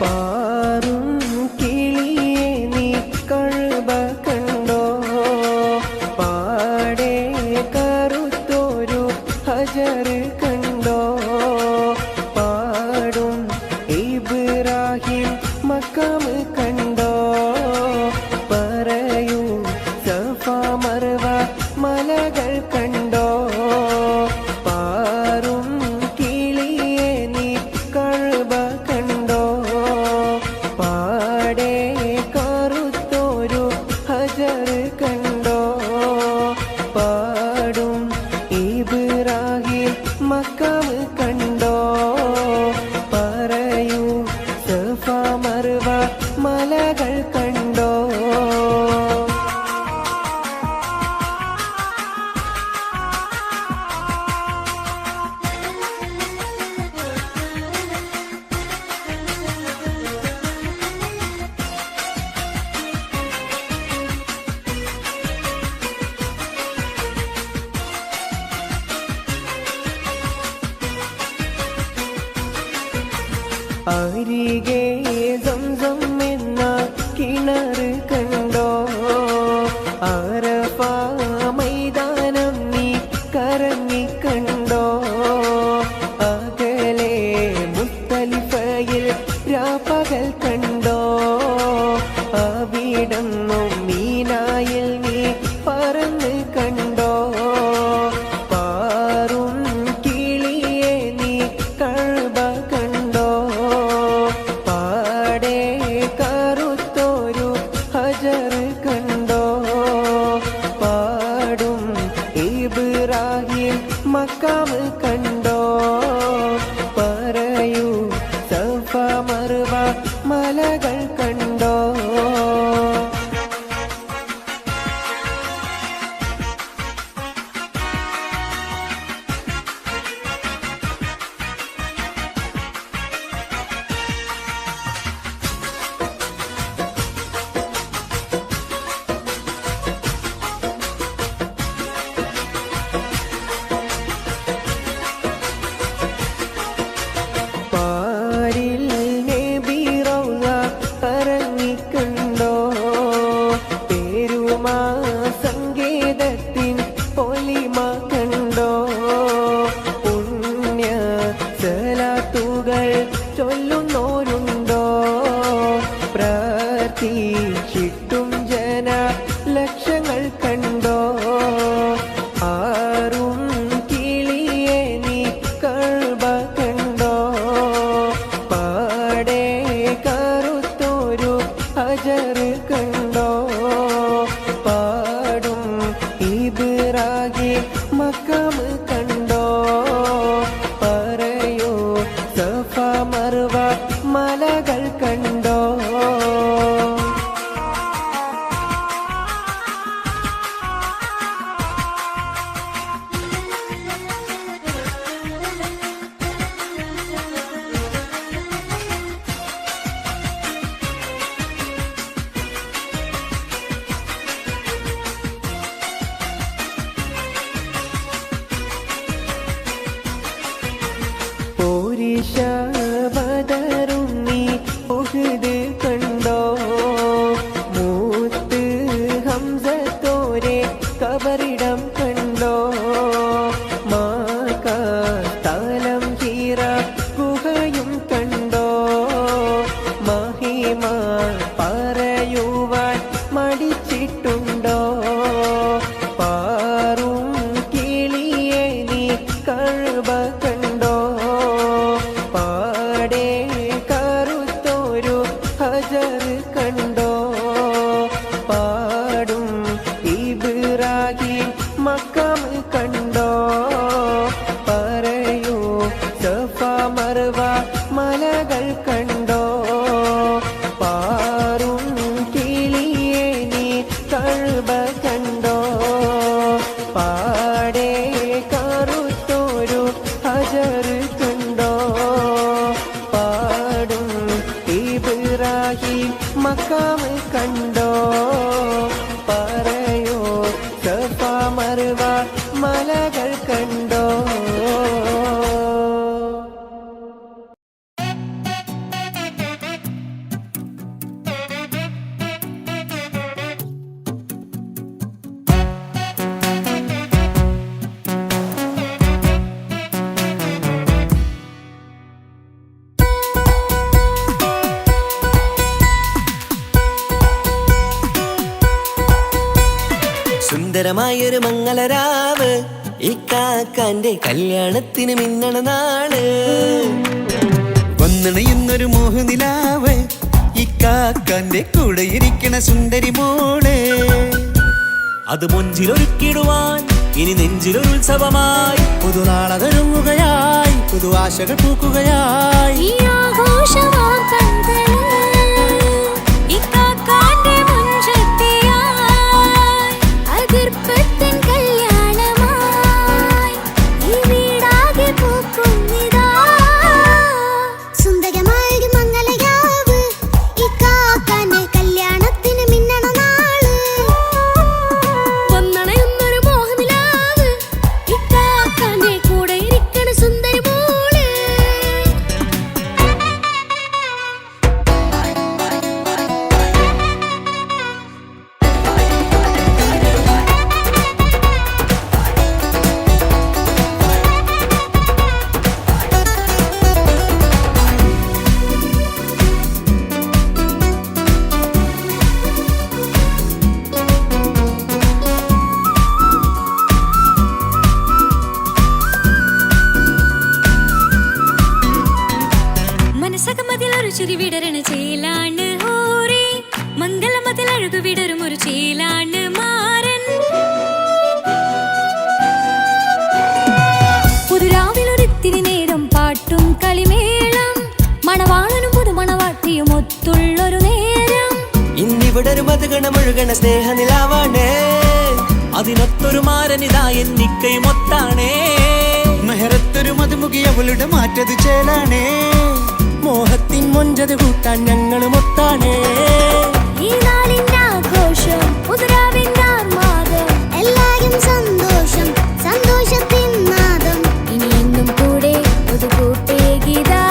പാറും കിളിയെ നീ കഴുബ കണ്ടോ? പാടെ കറുത്തൊരു ഹജർ കണ്ടോ? പാടും ഇബ്രാഹിം മക്കാം കണ്ടോ? പറയൂ സഫ മർവ മലകൾ കണ്ടോ? പാറും കിളിയെ നീ കഴുബ കണ്ടോ? പാടെ കറുത്തൊരു ഹജർ കണ്ടോ? പാടും ഇബ്രാഹിം മക്കാം കണ്ടോ? പറയൂ സഫ മർവ മലകൾ കണ്ടോ? അരികെ സംസം എന്ന കിണർ കണ്ടോ? അറഫ മൈതാനം നീ കറങ്ങി കണ്ടോ? അകലെ മുസ്തലിഫയിൽ രാപ്പകൽ കണ്ടോ? അവിടന്നും മീനായിൽ നീ പറന്ന് കണ്ടോ? പാറും കിളിയെ നീ കഴുബ കണ്ടോ? പാടെ കറുത്തൊരു ഹജർ കണ്ടോ? പാടും ഇബ്രാഹിം മക്കാം കണ്ടോ? പറയൂ സഫ മർവ മലകൾ കണ്ടോ? പാരിൽ നബി റൗള കറങ്ങിക്കണ്ടോ? പേരുമാ സങ്കേതത്തിൻ പൊലിമ കണ്ടോ? പുണ്യ സലാത്തുകൾ ചൊല്ലുന്നോരുണ്ടോ? പ്രാർത്ഥിച്ചിട്ടും ജന ലക്ഷങ്ങൾ കണ്ടോ? ആറും കിളിയെ നീ കഴുബ കണ്ടോ? പാടെ കറുത്തൊരു ഹജർ കണ്ടോ? പാടും ഇബ്രാഹിം മക്കാം കണ്ടോ? പറയൂ സഫ മർവ മലകൾ കണ്ടോ? പോരിഷ ബദറും നീ ഉഹ്ദ് കണ്ടോ? മൂത്ത് ഹംസത്തോരെ കബറിടം കണ്ടോ? മാകാലം ഹീറ ഗുഹയും കണ്ടോ? മഹിമ പറയുവാൻ മടിച്ചിട്ടുണ്ടോ? പാറും കിളിയെ നീ കഴുബ കണ്ടോ? പാടെ കറുത്തൊരു ഹജർ കണ്ടോ? പാടും ഇബ്രാഹിം മക്കാം കണ്ടോ? പറയൂ സഫ മർവ മലകൾ കണ്ടോ? പാറും കിളിയെ നീ കഴുബ കണ്ടോ? പാടെ കറുത്തൊരു ഹജർ കണ്ടോ? പാടും ഇബ്രാഹിം മക്കാം കണ്ടോ? പറയൂ സഫ മർവ മലകൾ കണ്ടോ? സുന്ദരമായൊരു മംഗളരാവ് ഇക്കാക്കാന്റെ കല്യാണത്തിന് മിന്നണ നാള്. വന്നണയുന്നൊരു മോഹനിലാവ് ഇക്കാക്കാന്റെ കൂടെ ഇരിക്കണ സുന്ദരി മോള്. അത് മുഞ്ചിലൊരുക്കിടുവാൻ ഇനി നെഞ്ചിലൊരു ഉത്സവമായി പുതുനാളതൊരുങ്ങുകയായി പുതു ആശകൾ പൂക്കുകയായി. വിടരണ ചേലാണ് ഹോറി മംഗളമതിൽ അഴകു വിടരും ഒരു ചേലാണ് മാരൻ. പുതുരാവിലൊരിത്തിരി നേരം പാട്ടും കളിമേളം മണവാളനും പുതുമണവാട്ടിയും ഒത്തുള്ളൊരു നേരം. ഇന്നിവിടൊരു മധുഗണമൊഴുകണ സ്നേഹനിലാവാണേ അതിനൊത്തൊരു മാരനിതാ എന്നിക്കയും ഒത്താണേ. മെഹറത്തൊരു മധുമുഖി അവളുടെ മാറ്റത് ചേലാണേ. മോഹത്തിൻ മൊഞ്ചത് കൂട്ടാൻ ഞങ്ങളും ഒത്താണേ. ഈ നാളിന്റെ ആഘോഷം പുതുരാവിന്റെ ആർമാദം എല്ലാരും സന്തോഷം സന്തോഷത്തിൻ നാദം. ഇനി എന്നും കൂടെ പുതുകൂട്ടേ ഗീതാ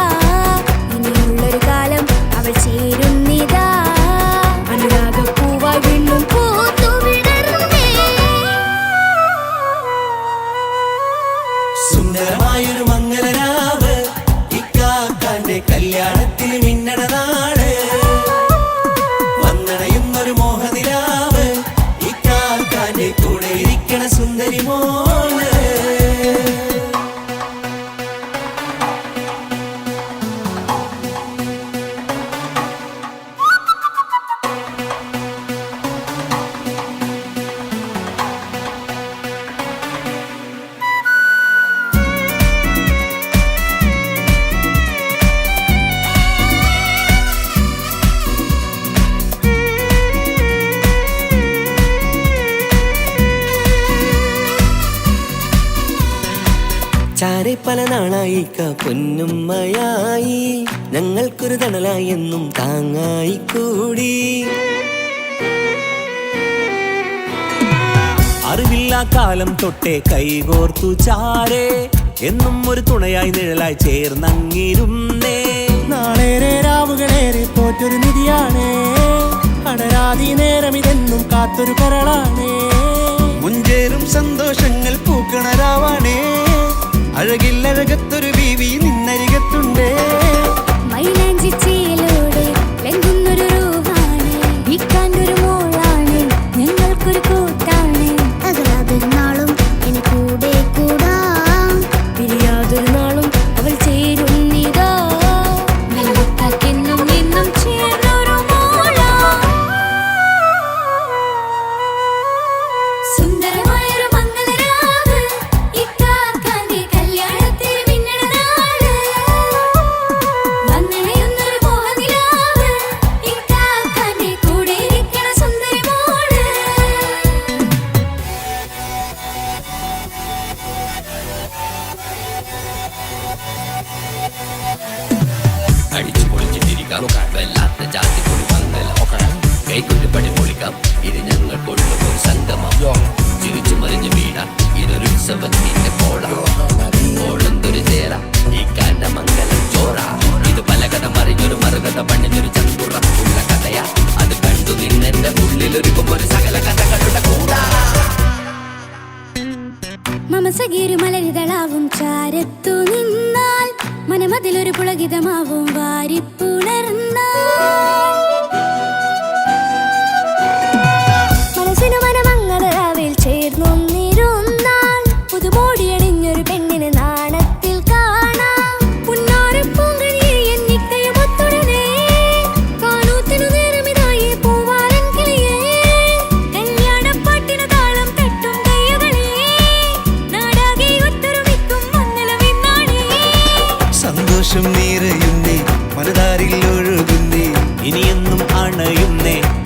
ഇനിയുള്ളൊരു കാലം അവൾ ചേരുന്നിതാ. അനുരാഗപ്പൂവായി വീണ്ടും പൂത്തുവിടർന്നേ. സുന്ദരമായൊരു മംഗളരാവ് ഇക്കാക്കാന്റെ കല്യാണത്തിന് മിന്നണ നാള്. വന്നണയുന്നൊരു മോഹനിലാവ് ഇക്കാക്കാന്റെ കൂടെ ഇരിക്കണ സുന്ദരി മോള്. ചാരെ പല നാളായി പൊന്നുമ്മയായി ഞങ്ങൾക്കൊരു തണലായി എന്നും താങ്ങായി കൂടി. അറിവില്ലാ കാലം തൊട്ടേ കൈകോർത്തു ചാരെ എന്നും ഒരു തുണയായി നിഴലായി ചേർന്നങ്ങിരുന്നേ. നാളേറെ രാവുകളേറെ പോറ്റൊരു നിധിയാണേ. അടരാതി നേരം ഇതെന്നും കാത്തൊരു കരളാണേ. മുഞ്ചേറും സന്തോഷങ്ങൾ പൂക്കണരാവാണേ. അഴകില്ലഴകത്തൊരു ബീവി നിന്നരികത്തുണ്ടേ. മൈലാഞ്ചിച്ചയിലൂടെ ലംഘുന്നൊരു രൂപാണ് ഇക്കാന്റൊരു മോളാണ് ഞങ്ങൾക്കൊരു കൂട്ടാണ്. അകലാതൊരു നാളും ഇനി കൂടെ കൂടാം പിരിയാതൊരു നാളും അവൾ ചേരുന്നിതാ. നെല്ലിക്കാക്കെന്നും എന്നും ചേർന്നൊരു മോളാ. സുന്ദരമായൊരു മംഗളരാവ് ഇക്കാക്കാന്റെ കല്യാണത്തിന് മിന്നണ നാള്. വന്നണയുന്നൊരു മോഹനിലാവ് ഇക്കാക്കാന്റെ കൂടെ ഇരിക്കണ സുന്ദരി മോള്. അടിച്ചു പൊളിച്ചിട്ടിരിക്കാം വല്ലാത്ത ജാതി പൊളി മംഗലം കൈകൊണ്ട് പടി പൊളിക്കാം. ഇത് ഞങ്ങൾ കൊള്ളും ഒരു സംഗമം. ചിരിച്ചു മറിഞ്ഞു വീടാം ഇതൊരു ഉത്സവത്തിന്റെ കോളം. ഓളന്തൊരു ചേര ഈ കാണ്ട മംഗലം ചോറ. ഇത് പല കഥ മറിഞ്ഞൊരു മറുകഥ പണിഞ്ഞൊരു ചന്തുറപ്പുള്ള കഥയാ. അത് കണ്ടു നിന്നെന്റെ ഉള്ളിലൊരുക്കും ഒരു സകല കഥകളുടെ കൂടാ. മമസഗീരു മലരിതളാവും ചാരത്തു നിന്നാൽ മനമതിലൊരു പുളകിതമാവും വാരിപ്പുണർന്നാൽ. മനസ്സിനു മനമംഗളരാവിൽ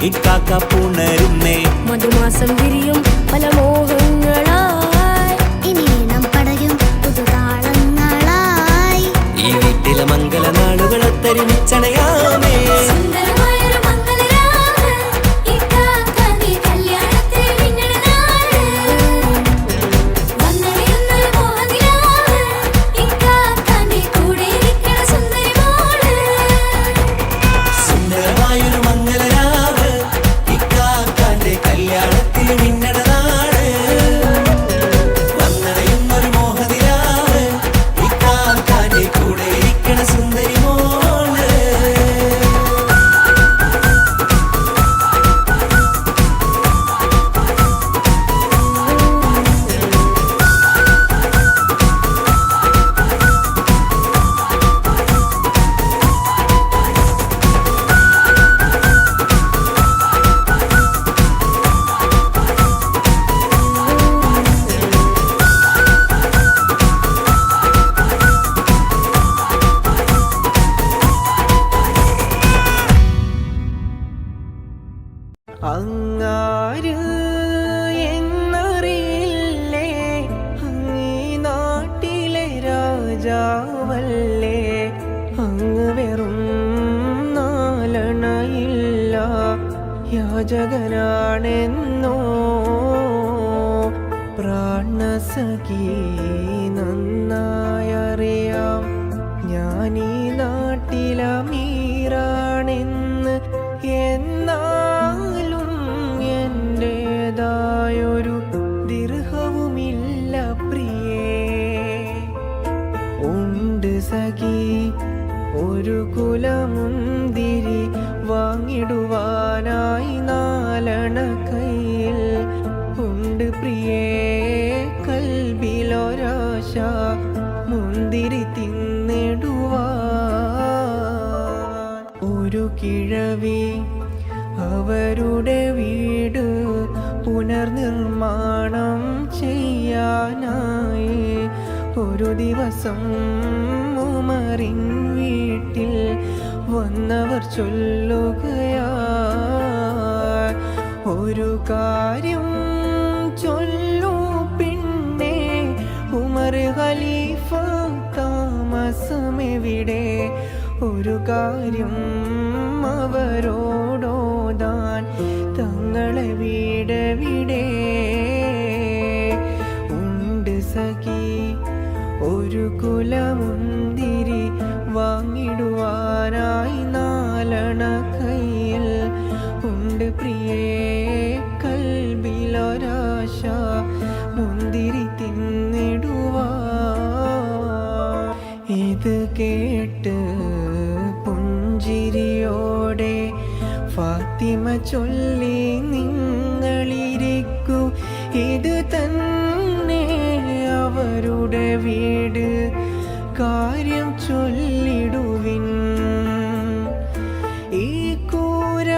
ഇക്കാക്ക പുണരുന്നേ. മധുമാസം വിരിയും പല മോഹങ്ങളായി ഇനി നാം പടരും പുതുതാളങ്ങളായി ഈ വീട്ടിലെ മംഗളനാളുകളെ തരുമിച്ചണയാമേ. സുന്ദരമായൊരു മംഗളരാവ് ഇക്കാക്കാന്റെ കല്യാണത്തിൽ മിന്നണ നാള് വന്നറിയുന്നൊരു മോഹനിലാവ് ഇക്കാക്കാന്റെ കൂടെ ഇരിക്കണ സുന്ദരി മോള് സുന്ദരമായൊരു മംഗളരാവ് ഇക്കാക്കാന്റെ കല്യാണത്തിൽ മിന്നണ നാട്. വന്നറിയുന്നൊരു മോഹനിലാവ് ഇക്കാക്കാന്റെ കൂടെ ഇരിക്കണ സുന്ദരി മോള്. അങ്ങാര് എന്നറിയില്ലേ അങ്ങീ നാട്ടിലെ രാജാവല്ലേ അങ്ങ് വെറും നാലണയില്ല യാചകനാണെന്നോ പ്രാണസഖി നന്നായറിയാം ഞാനീ നാട്ടിലമീറാണെന്ന് എന്നാലും എന്റേതായൊരു ദിർഹവുമില്ല പ്രിയേ ഉണ്ട് സഖി ഒരു കുലമുന്തിരി വാങ്ങിടുവാനായി നാലണ കയ്യിൽ ഉണ്ട് പ്രിയേ കൽബിലൊരാശ മുന്തിരി തിന്നിടുവാൻ ഒരു കിഴവി അവരുടെ വീട് പുനർനിർമ്മാണം ചെയ്യാനായി ഒരു ദിവസം ഉമറിൻ വീട്ടിൽ വന്നവർ ചൊല്ലുകയാ ഒരു കാര്യം ചൊല്ലു പിന്നെ ഉമർ ഖലീഫ താമസമെവിടെ ഒരു കാര്യം അവരോടോതാൻ തങ്ങളെ വീടെവിടെ ഉണ്ട് സഖി ഒരു കുലമുന്തിരി വാങ്ങിടുവാനായി നാലണ കയ്യിൽ ഉണ്ട് പ്രിയേ കൽബിലൊരാശ മുന്തിരി തിന്നിടുവാൻ ഇത് കേട്ട് പുഞ്ചിരിയോടെ ഫാത്തിമ ചൊല്ലി നിങ്ങളിരിക്കൂ ഇത് തന്നെ അവരുടെ വീട് കാര്യം ചൊല്ലിടുവിൻ ഈ കൂര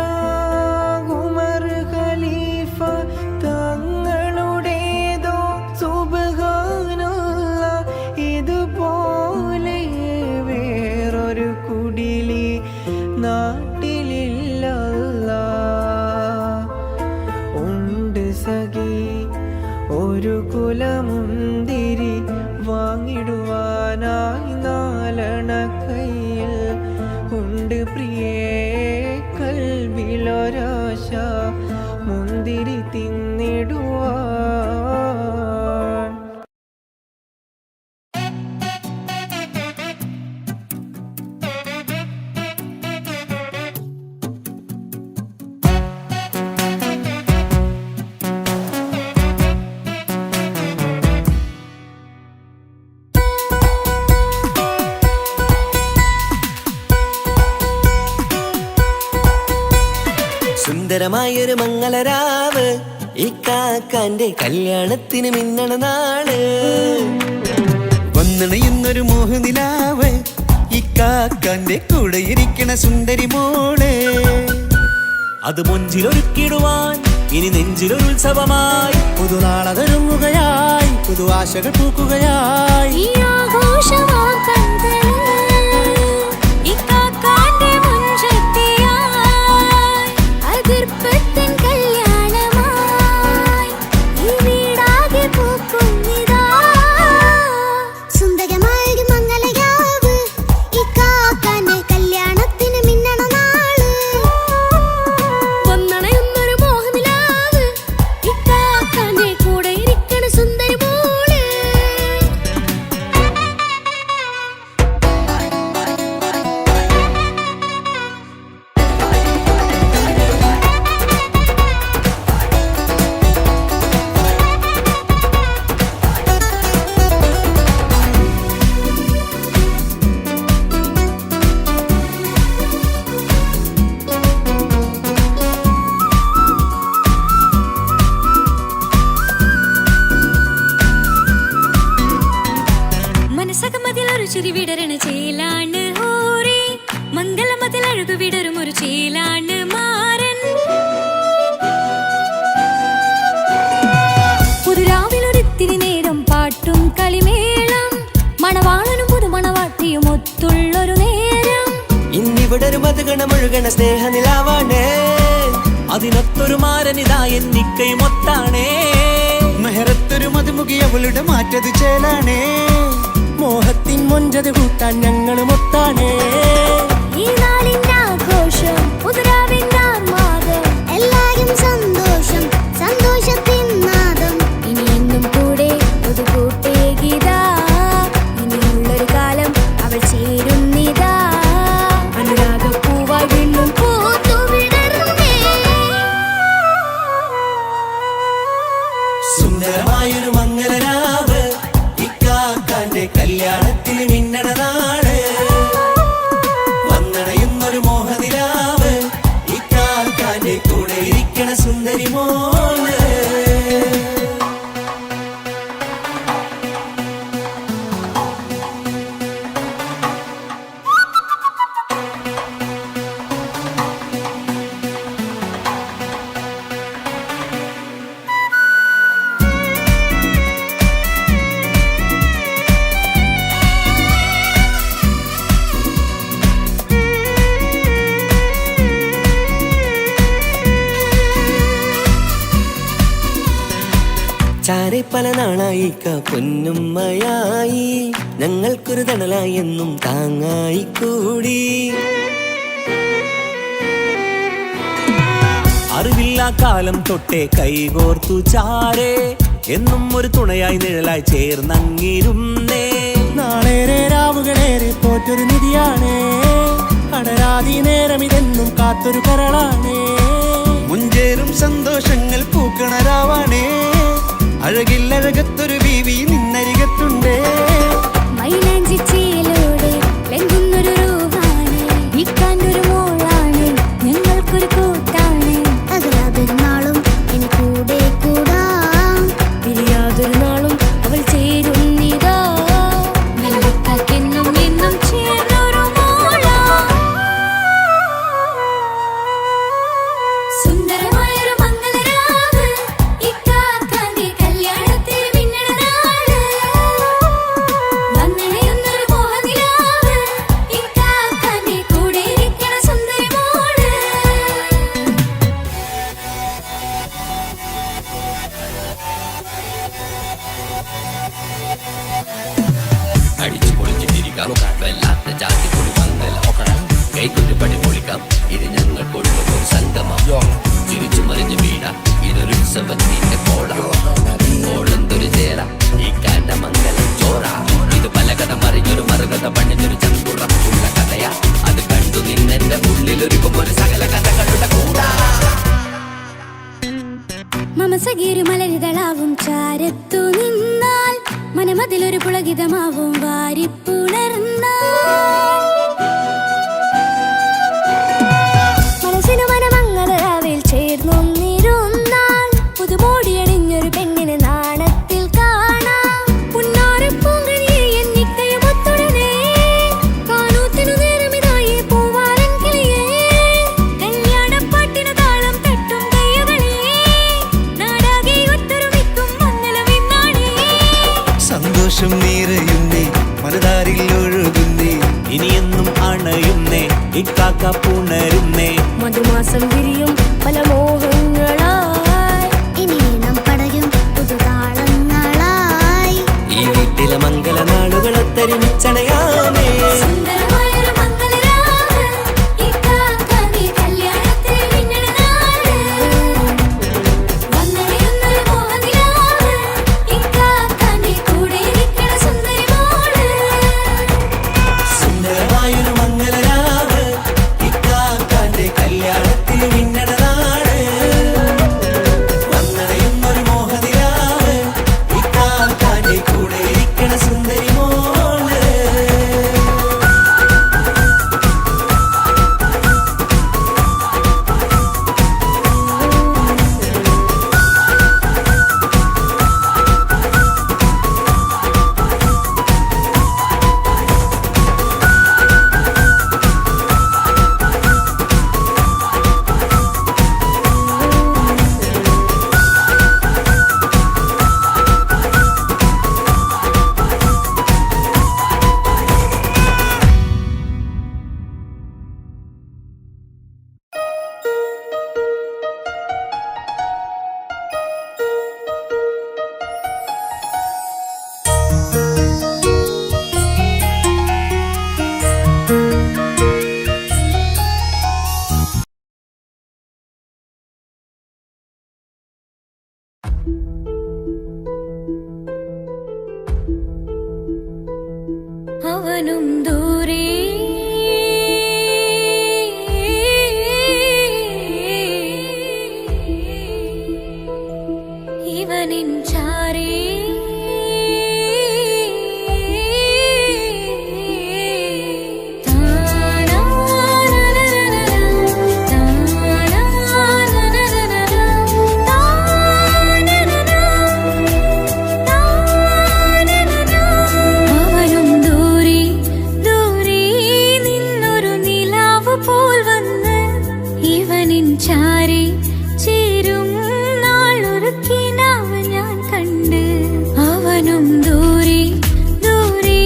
ഉമർ ഖലീഫ തങ്ങളുടേതോ സുബ്ഹാനല്ലാഹ് ഇതുപോലെ വേറൊരു കുടിലി നാട്ടിലില്ലല്ലാഹ് ഉണ്ട് സഖി ഒരു കുലമുന്തിരി വാങ്ങിടുവാനായി നാലണ കയ്യിൽ ഉണ്ട് പ്രിയേ കൽബിലൊരാശ മുന്തിരി തിന്നിടുവാൻ സുന്ദരമായൊരു മംഗളരാവ് ഇക്കാക്കാന്റെ കല്യാണത്തിന് മിന്നണ നാള് വന്നണയുന്നൊരു മോഹനിലാവ് ഇക്കാക്കാന്റെ കൂടെ ഇരിക്കണ സുന്ദരി മോള് അത് മൊഞ്ചിലൊരുക്കിടുവാൻ ഇനി നെഞ്ചിലൊരു ഉത്സവമായി പുതുനാളതൊരുങ്ങുകയായി പുതു ആശകൾ പൂക്കുകയായി ഈ ആഘോഷമാം കൺകൾ ഇക്കാക്കാന്റെ മുഞ്ചത്തിയായി അതിർപ്പ വിടരണ ചേലാണ് ഹോറി മംഗളമതിൽ അഴകു വിടരും ഒരു ചേലാണ് മാരൻ പുതുരാവിലൊരിത്തിരി നേരം പാട്ടും കളിമേളം മണവാളനും പുതുമണവാട്ടിയും ഒത്തുള്ളൊരു നേരം ഇന്നിവിടൊരു മധുഗണമൊഴുകണ സ്നേഹനിലാവാണേ അതിനൊത്തൊരു മാരനിതാ എന്നിക്കയും ഒത്താണേ മെഹറത്തൊരു മധുമുഖി അവളുടെ മാറ്റത് ചേലാണേ മോഹത്തിൻ മൊഞ്ചത് കൂട്ടാൻ ഞങ്ങളും ഒത്താണേ ഈ നാളിന്റെ ആഘോഷം പുതുരാവിന്റെ ആർമാദം എല്ലാരും സന്തോഷം സന്തോഷത്തിൻ നാദം ഇനി എന്നും കൂടെ പുതുകൂട്ടേ ഗീതാ ഇനിയുള്ളൊരു കാലം അവൾ ചേരുന്നിതാ അനുരാഗപ്പൂവായി വീണ്ടും പൂത്തുവിടരുന്നേ സുന്ദരമായൊരു മംഗളരാവ് ഇക്കാക്കാന്റെ കല്യാണത്തിന് മിന്നണ നാട് വന്നണയുന്നൊരു മോഹനിലാവ് ഇക്കാക്കാന്റെ കൂടെ ഇരിക്കണ സുന്ദരി മോള് ചാരെ പല നാളായി പൊന്നുമ്മയായി ഞങ്ങൾക്കൊരു തണലായി എന്നും താങ്ങായി കൂടി അറിവില്ലാ കാലം തൊട്ടേ കൈകോർത്തു ചാരേ എന്നും ഒരു തുണയായി നിഴലായി ചേർന്നങ്ങിരുന്നേ നാളേറെ രാവുകളേറെ പോറ്റൊരു നിധിയാണേ അടരാതി നേരം ഇതെന്നും കാത്തൊരു കരളാണേ മുഞ്ചേറും സന്തോഷങ്ങൾ പൂക്കണരാവാണേ അഴകില്ലഴകത്തൊരു ബീവി നിന്നരികത്തുണ്ടേ മൈലാഞ്ചി ചേലോടെ ലംഘുന്നൊരു രൂപാണ് ഇക്കാണ്ടൊരു മോളാണ് ഞങ്ങൾക്കൊരു കൂട്ടാണ് അകലാതൊരു നാളും ഇനി കൂടെ കൂടാം പിരിയാതൊരു നാളും അവൾ ചേരുന്നിതാ നെല്ലിക്കാക്കെന്നും എന്നും ചേർന്നൊരു മോളാ സുന്ദരമായൊരു മംഗളരാവ് ഇക്കാക്കാന്റെ കല്യാണത്തിൽ മിന്നണ നാട് വന്നണയുന്നൊരു മോഹനിലാവ് ഇക്കാക്കാന്റെ കൂടെ ഇരിക്കണ സുന്ദരി മോള് അടിച്ചു പൊളിച്ചിട്ടിരിക്കാം വല്ലാത്ത ജാതി പൊളി മംഗലം കൈകൊണ്ടുപടി പൊളിക്കാം ഇത് ഞങ്ങൾക്കുള്ള ഒരു സംഗമം ചിരിച്ചു മറിഞ്ഞു വീടാം ഇതൊരു ഉത്സവത്തിന്റെ കോളന്തൊരു ചേര ഈ കാണ്ട മംഗലം ചോറ ഇത് പല കഥ മറിഞ്ഞൊരു മറുകഥ പണിഞ്ഞൊരു ചങ്കുറപ്പുള്ള കഥയാ അത് കണ്ടു നിന്നെന്റെ ഉള്ളിലൊരുക്കും ഒരു സകല കഥകളുടെ കൂടാ മമസഗീരു മലരിതളാവും ചാരത്തു നിന്നാൽ മനമതിലൊരു പുളകിതമാവും വാരിപ്പുണർന്നാൽ മനസ്സിനു മനമംഗളരാവിൽ ചേർന്നൊന്നിരുന്നാൽ പുതുമോടിയണിഞ്ഞൊരു പെണ്ണിനെ നാണത്തിൽ കാണാം പുന്നാരപ്പൂങ്കണിയെ എന്നിക്കയും ഒത്തുടനെ കാനൂത്തിനു നേരമിതായി പൂവാലൻ കിളിയേ കല്യാണപ്പാട്ടിനു താളം തട്ടും കയ്യുകളേ നാടാകെ ഒത്തൊരുമിക്കും മംഗളമെന്നാണേ സന്തോഷം നിറയുന്നേ മനതാരിൽ ഒഴുകുന്നേ ഇനിയെന്നും അണയുന്നേ ഇക്കാക്ക പുണരുന്നേ മധുമാസം വിരിയും പല മോഹങ്ങളായി ഇനി നാം പടരും പുതുതാളങ്ങളായി ഈ വീട്ടിലെ മംഗള നാളുകളൊത്തരിച്ചണയാമേ സുന്ദരമായൊരു മംഗളരാവ് ഇക്കാക്കാന്റെ കല്യാണത്തിൽ മിന്നണ നാട് വന്നണയുന്നൊരു മോഹനിലാവ് ഇക്കാക്കാന്റെ കൂടെ ഇരിക്കണ സുന്ദരി മോള് സുന്ദരമായൊരു മംഗളരാവ് ഇക്കാക്കാന്റെ കല്യാണത്തിൽ മിന്നണ നാട് ചാരി ചേരും നാളൊരുക്കിനാവ് ഞാൻ കണ്ട്. അവനും ദൂരെ ദൂരെ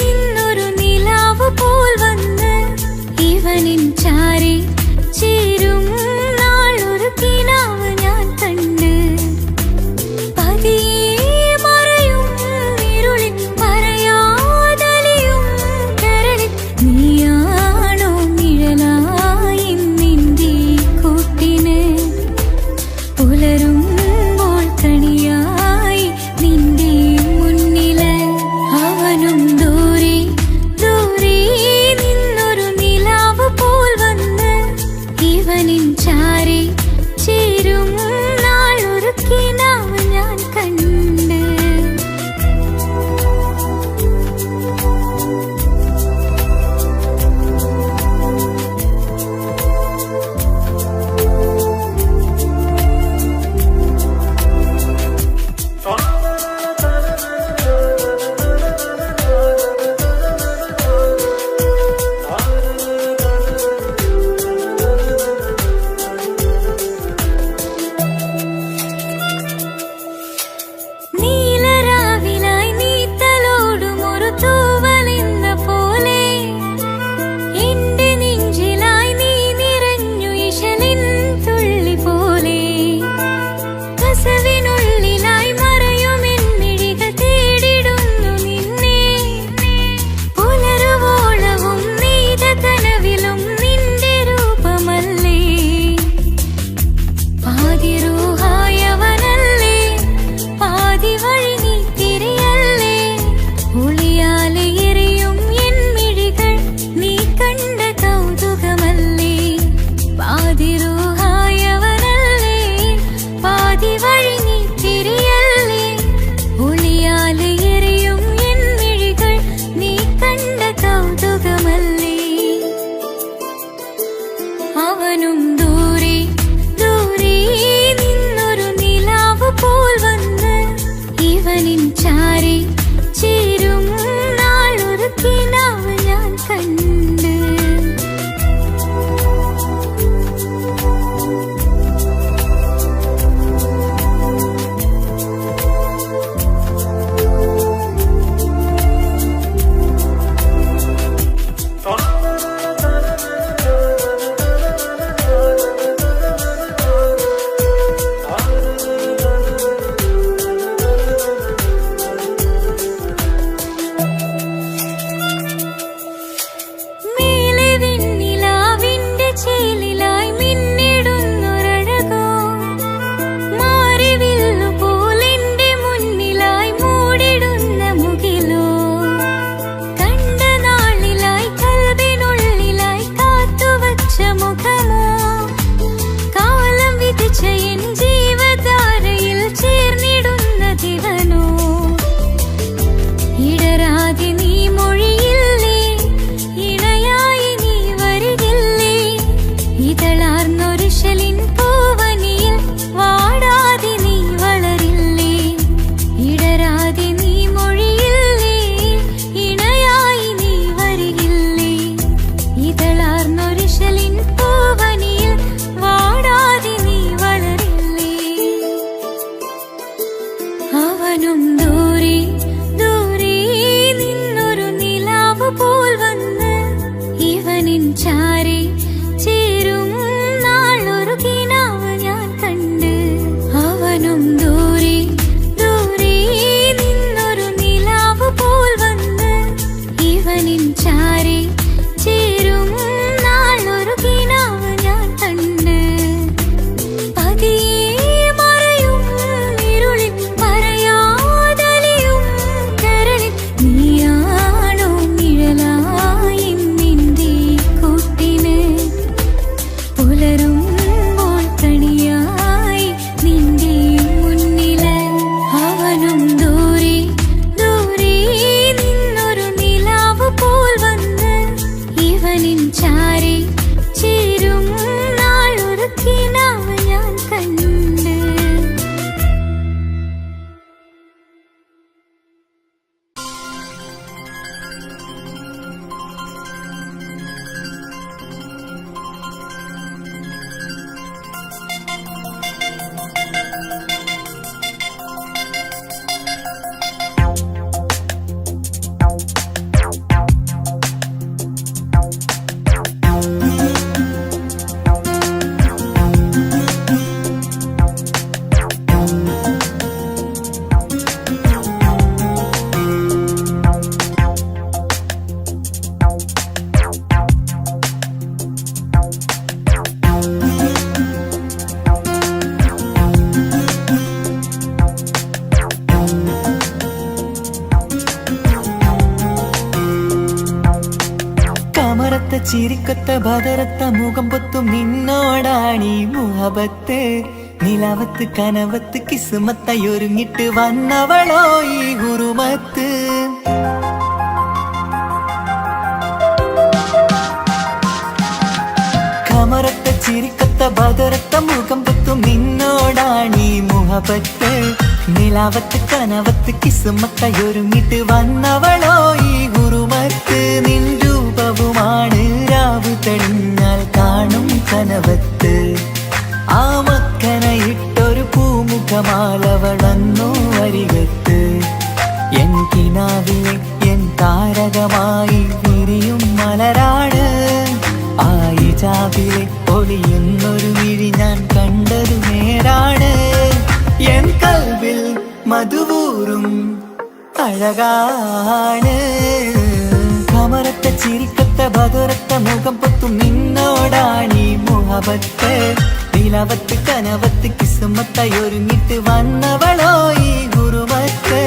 നിന്നൊരു നിലാവ് പോൽ വന്ന് ഇവനിൻ ചാരി ചേരും നാളൊരുക്കിനാവ് ഞാൻ കണ്ട്. പതിയെ മറയും ഇരുളിൽ പറയാതലിയും കരളിൽ നീയാണോ നിഴലായി നിന്റെ കൂട്ടിന്. പുലരുമ്പോൾ കണിയായി നിന്റെ മുന്നില്. അവനും ദൂരെ ദൂരെ നിന്നൊരു നിലാവ് പോൽ വന്ന് ഇവനിൻ ചാരി ചേരും നാളൊരുക്കിനാവ് ഞാൻ കണ്ട്. നീലരാവിലായി നീ തലോടും ഒരു തൂവലെന്ന പോലെ എന്റെ നെഞ്ചിലായി നീ നിറഞ്ഞു ഇശലിൻ തുള്ളി പോലെ. കസവിനുള്ളിലായി മറയുമെൻ മിഴികൾ തേടിടുന്നു നിന്നെ. പുലരുവോളവും നീത കനവിലും നിന്റെ രൂപമല്ലേ. പാതിരൂഹായവനല്ലേ പാതി വഴി നീ തിരിയല്ലേ. ഒളിയാലെ എറിയും എൻ മിഴികൾ നീ കണ്ട കൗതുകമല്ലേ. പാതിരൂഹായവനല്ലേ പാതി വഴി നീ തിരിയല്ലേ. ഒളിയാലെ എറിയും എൻ മിഴികൾ നീ കണ്ട കൗതുകമല്ലേ. അവനും ദൂരെ ദൂരെ നിന്നൊരു നിലാവ് പോൽ വന്ന് ഇവനിൻ ചാരി ചേരും നാളൊരുക്കിനാവ് ഞാൻ കണ്ട്. മേലെ വിണ്ണിലാവിന്റെ ചേലിലായി മിന്നിടുന്നൊരഴകോ. മാറിവില്ലു പോലെന്റെ മുന്നിലായി മൂടിടുന്ന മുകിലോ. കണ്ട നാളിലായി കൽവിനുള്ളിലായി കാത്തുവച്ച മുഖമോ. കാലം വിധിച്ച എൻ ജീവധാരയിൽ ചേർന്നിടുന്ന ദിവനോ. ഇടരാതെ നീ മൊഴിയില്ലേ ഇണയായി നീ വരികില്ലേ. ഇതളാർന്നൊരിശലിൻ പൂവനിയിൽ വാടാതെ നീ വളരില്ലേ. ഇടരാതെ നീ മൊഴിയില്ലേ ഇണയായി നീ വരികില്ലേ. ഇതളാർന്നൊരിശലിൻ പൂവനിയിൽ വാടാതെ നീ വളരില്ലേ. അവനും ദൂരെ ദൂരെ നിന്നൊരു നിലാവ് പോൽ വന്ന് ഇവനിൻ ചാരി ചേരും ചിരിക്കൊത്ത ബദറത്ത മുഖം പൊത്തും നിന്നോടാണീ മുഹബത്ത് നിലവത്ത് കനവത്ത് കിസ്മത്തായി ഒരുങ്ങിട്ട് വന്നവളോ ഈ ഗുരുമത്ത് കമറത്ത ചിരിക്കത്ത ബദറത്ത മുഖം പൊത്തും നിന്നോടാണീ മുഹബത്ത് നിലാവത്ത് കനവത്ത് കിസ്മത്തായി ഒരുങ്ങിട്ട് വന്നവളോ ഈ ഗുരുമത്ത് നിൻ രൂപവുമാണ് രാവ് തെളിഞ്ഞാൽ കാണും കനവത്ത് ആ മക്കനയിട്ടൊരു പൂമുഖമാലവളന്നു അരികത്ത് എൻ കിനാവിലെ എൻ താരകമായി വിരിയും മലരാണ് ആ ഇജാബിലെ ഒളിയുന്നൊരു വിഴി ഞാൻ കണ്ടതു നേരാണ് എൻ കൽവിൽ മധുവൂറും അഴകാണ് കമറത്ത ചിരിക്കത്ത ബദറത്ത മുഖം പൊത്തും നിന്നോടാണീ മുഹബത്ത് നിലവത്ത് കനവത്ത് കിസ്മത്തായി ഒരുങ്ങിട്ട് വന്നവളോ ഈ ഗുരുമത്ത്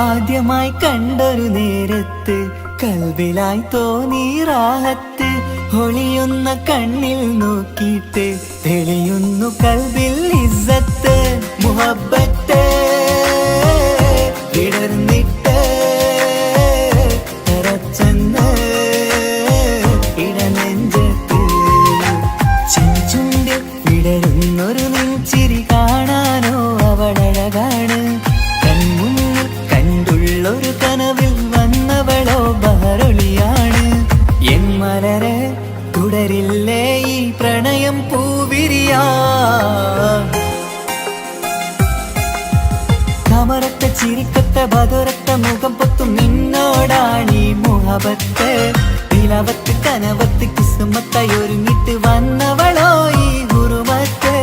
ആദ്യമായി കണ്ടൊരു നേരത്ത് കൽബിലായി തോന്നി റാഹത്ത് ഒളിയുന്ന കണ്ണിൽ നോക്കിയിട്ട് തെളിയുന്നു കൽബിൽ ഇസ്സത്ത് മുഹബ്ബത്ത് വിടർന്നിട്ട് തറച്ചെന്ന് ഇടനെഞ്ചത്ത് ചെഞ്ചുണ്ടിൽ വിടരുന്നൊരു നെഞ്ചിരി കാണാനോ അവളഴകാണ് ഒരു കനവിൽ വന്നവളോ ബഹറൊളിയാണ് എൻ മലരെ തുടരില്ലേ ഈ പ്രണയം പൂവിരിയാ കമറത്ത ചിരിക്കത്ത ബദറത്ത മുഖം പൊത്തും നിന്നോടാണീ മുഹബത്ത് നിലവത്ത് കനവത്ത് കിസ്മത്തായി ഒരുങ്ങിട്ട് വന്നവളോ ഈ ഗുരുമത്ത്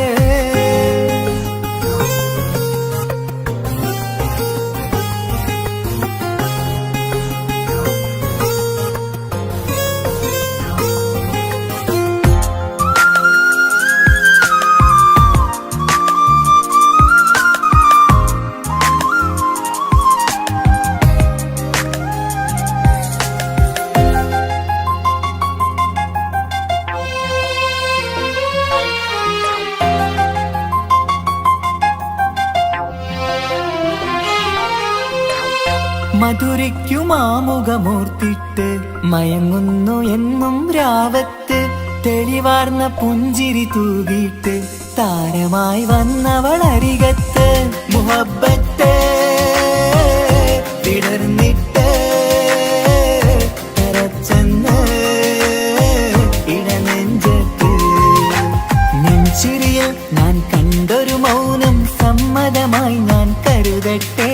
മധുരയ്ക്കുമാമുഖമൂർത്തിട്ട് മയങ്ങുന്നു എന്നും രാവത്ത് തെളിവാർന്ന പുഞ്ചിരി തൂകിയിട്ട് താരമായി വന്നവൾ അരികത്ത് മുഹബ്ബത്ത് വിടർന്നിട്ട് തറച്ചെന്ന് ഇടനെഞ്ചത്ത് നെഞ്ചിരിയിൽ ഞാൻ കണ്ടൊരു മൗനം സമ്മതമായി ഞാൻ കരുതട്ടെ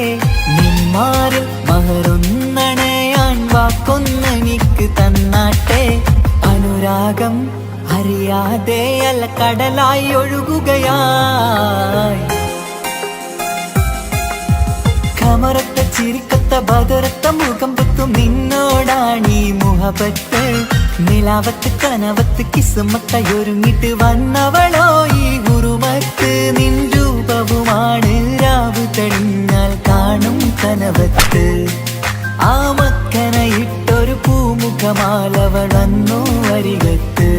നിന്മാറിൽ മഹറൊന്നണയാൻ വാക്കൊന്നെനിക്ക് തന്നാട്ടെ അനുരാഗം അറിയാതെ അല്ല കടലായി ഒഴുകുകയായി കമറത്ത ചിരിക്കത്ത ബദറത്ത മുഖം പൊത്തും നിന്നോടാണീ മുഹബത്ത് നിലാവത്ത് കനവത്ത് കിസ്മത്തായി ഒരുങ്ങിട്ട് വന്നവളോ ഈ ഗുരുമത്ത് നിൻ രൂപവുമാണ് രാവ് തെളിഞ്ഞാൽ കാണും കനവത്ത് ആ മക്കനയിട്ടൊരു പൂമുഖമാലവളന്നു അരികത്ത്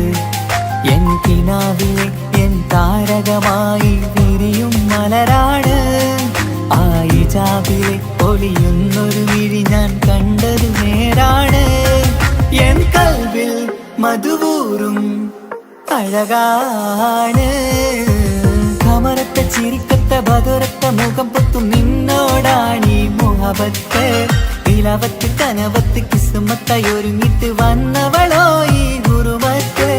എൻ കിനാവിലെ എൻ താരകമായി വിരിയും മലരാണ് ആ ഇജാബിലെ ഒളിയുന്നൊരു വിഴി ഞാൻ കണ്ടതു നേരാണ് എൻ കൽവിൽ മധുവൂറും അഴകാണ് കമറത്ത ചിരിക്കത്ത ബദറത്ത മുഖം പൊത്തും നിന്നോടാണീ മുഹബത്ത് നിലവത്ത് കനവത്ത് കിസ്മത്തായി ഒരുങ്ങിട്ട് വന്നവളോ ഈ ഗുരുമത്ത്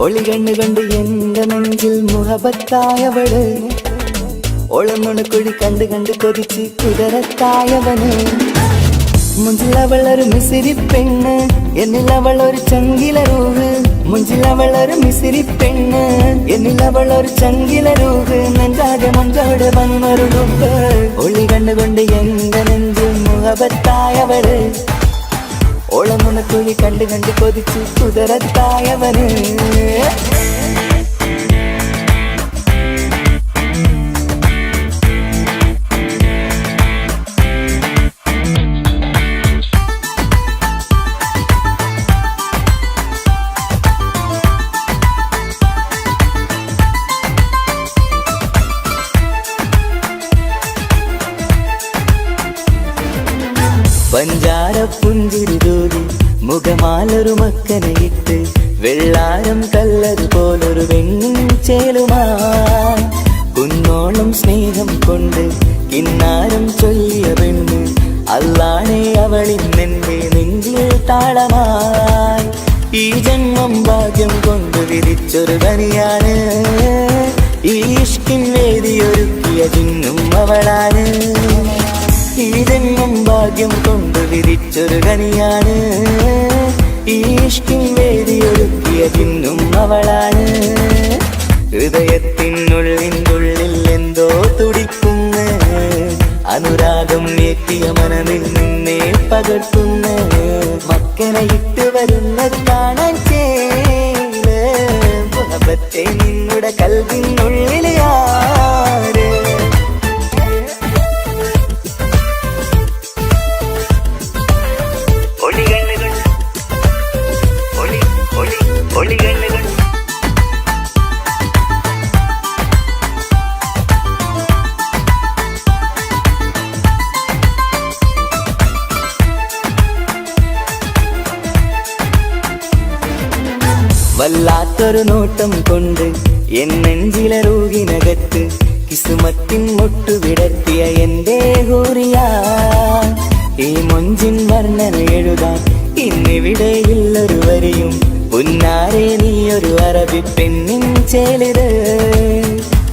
ഒളി കണ്ണുകൊണ്ട് എന്റെ നെഞ്ചിൽ മുഹബത്തായവള് ഒളമുണക്കുഴി കണ്ട് കണ്ട് കൊതിച്ച് കുതിരത്തായവന് മുഞ്ചിലവളൊരു മിസിരി പെണ്ണ് എന്നിലവളൊരു ചങ്കില രൂഹ് മുഞ്ചിലവളൊരു മിസിരി പെണ്ണ് എന്നിലവളൊരു ചങ്കില രൂഹ് നെഞ്ചാകെ മഞ്ചോടെ വന്നൊരു ലുക്ക് ഒളി കണ്ണുകൊണ്ട് എന്റെ നെഞ്ചിൽ മുഹബത്തായവള് ഓളമുണക്കുഴി കണ്ട് കണ്ട് കൊതിച്ച് കുതിരത്തായവന് പഞ്ചാര പുഞ്ചിരി തൂരി മുഖമാലൊരു മക്കനയിട്ട് വെള്ളാരം കല്ലത് പോലൊരു വെണ്ണിൻ ചേലുമായി കുന്നോളം സ്നേഹം കൊണ്ട് കിന്നാരം ചൊല്ലിയ പെണ്ണ് അല്ലാണേ അവളിന്നെന്റെ നെഞ്ചിൽ താളമായി ഈ ജന്മം ഭാഗ്യം കൊണ്ട് വിധിച്ചൊരു കനിയാണ് ഈ ഇഷ്കിൻ വേദിയൊരുക്കിയ ജിന്നും അവളാണ് ഈ ജന്മം ഭാഗ്യം കൊണ്ട് വിധിച്ചൊരു കനിയാണ് ഈ ഇഷ്കിൻ വേദിയൊരുക്കിയ ജിന്നും അവളാണ് ഹൃദയത്തിനുള്ളിൽ എന്തോ തുടിക്കുന്ന അനുരാഗം ഏറ്റിയ മനമിൽ നിന്നെ പകർത്തുന്ന മക്കനെ ഇട്ട് വരുന്നത് കാണാൻ ചേല് മുഹബത്തെ നിന്നുടെ കൽവിനുള്ളിൽ ആര് വല്ലാത്തൊരു നോട്ടം കൊണ്ട് എൻ നെഞ്ചിലെ റൂഹിനകത്ത് കിസുമത്തിൻ മുട്ടു വിടർത്തിയ എന്റെ ഹൂറിയ ഈ മൊഞ്ചിൻ വർണ്ണന എഴുതാൻ ഇന്നിവിടെയുള്ളൊരു വരിയും പുന്നാരെ നീയൊരു അറബി പെണ്ണിൻ ചേലിത്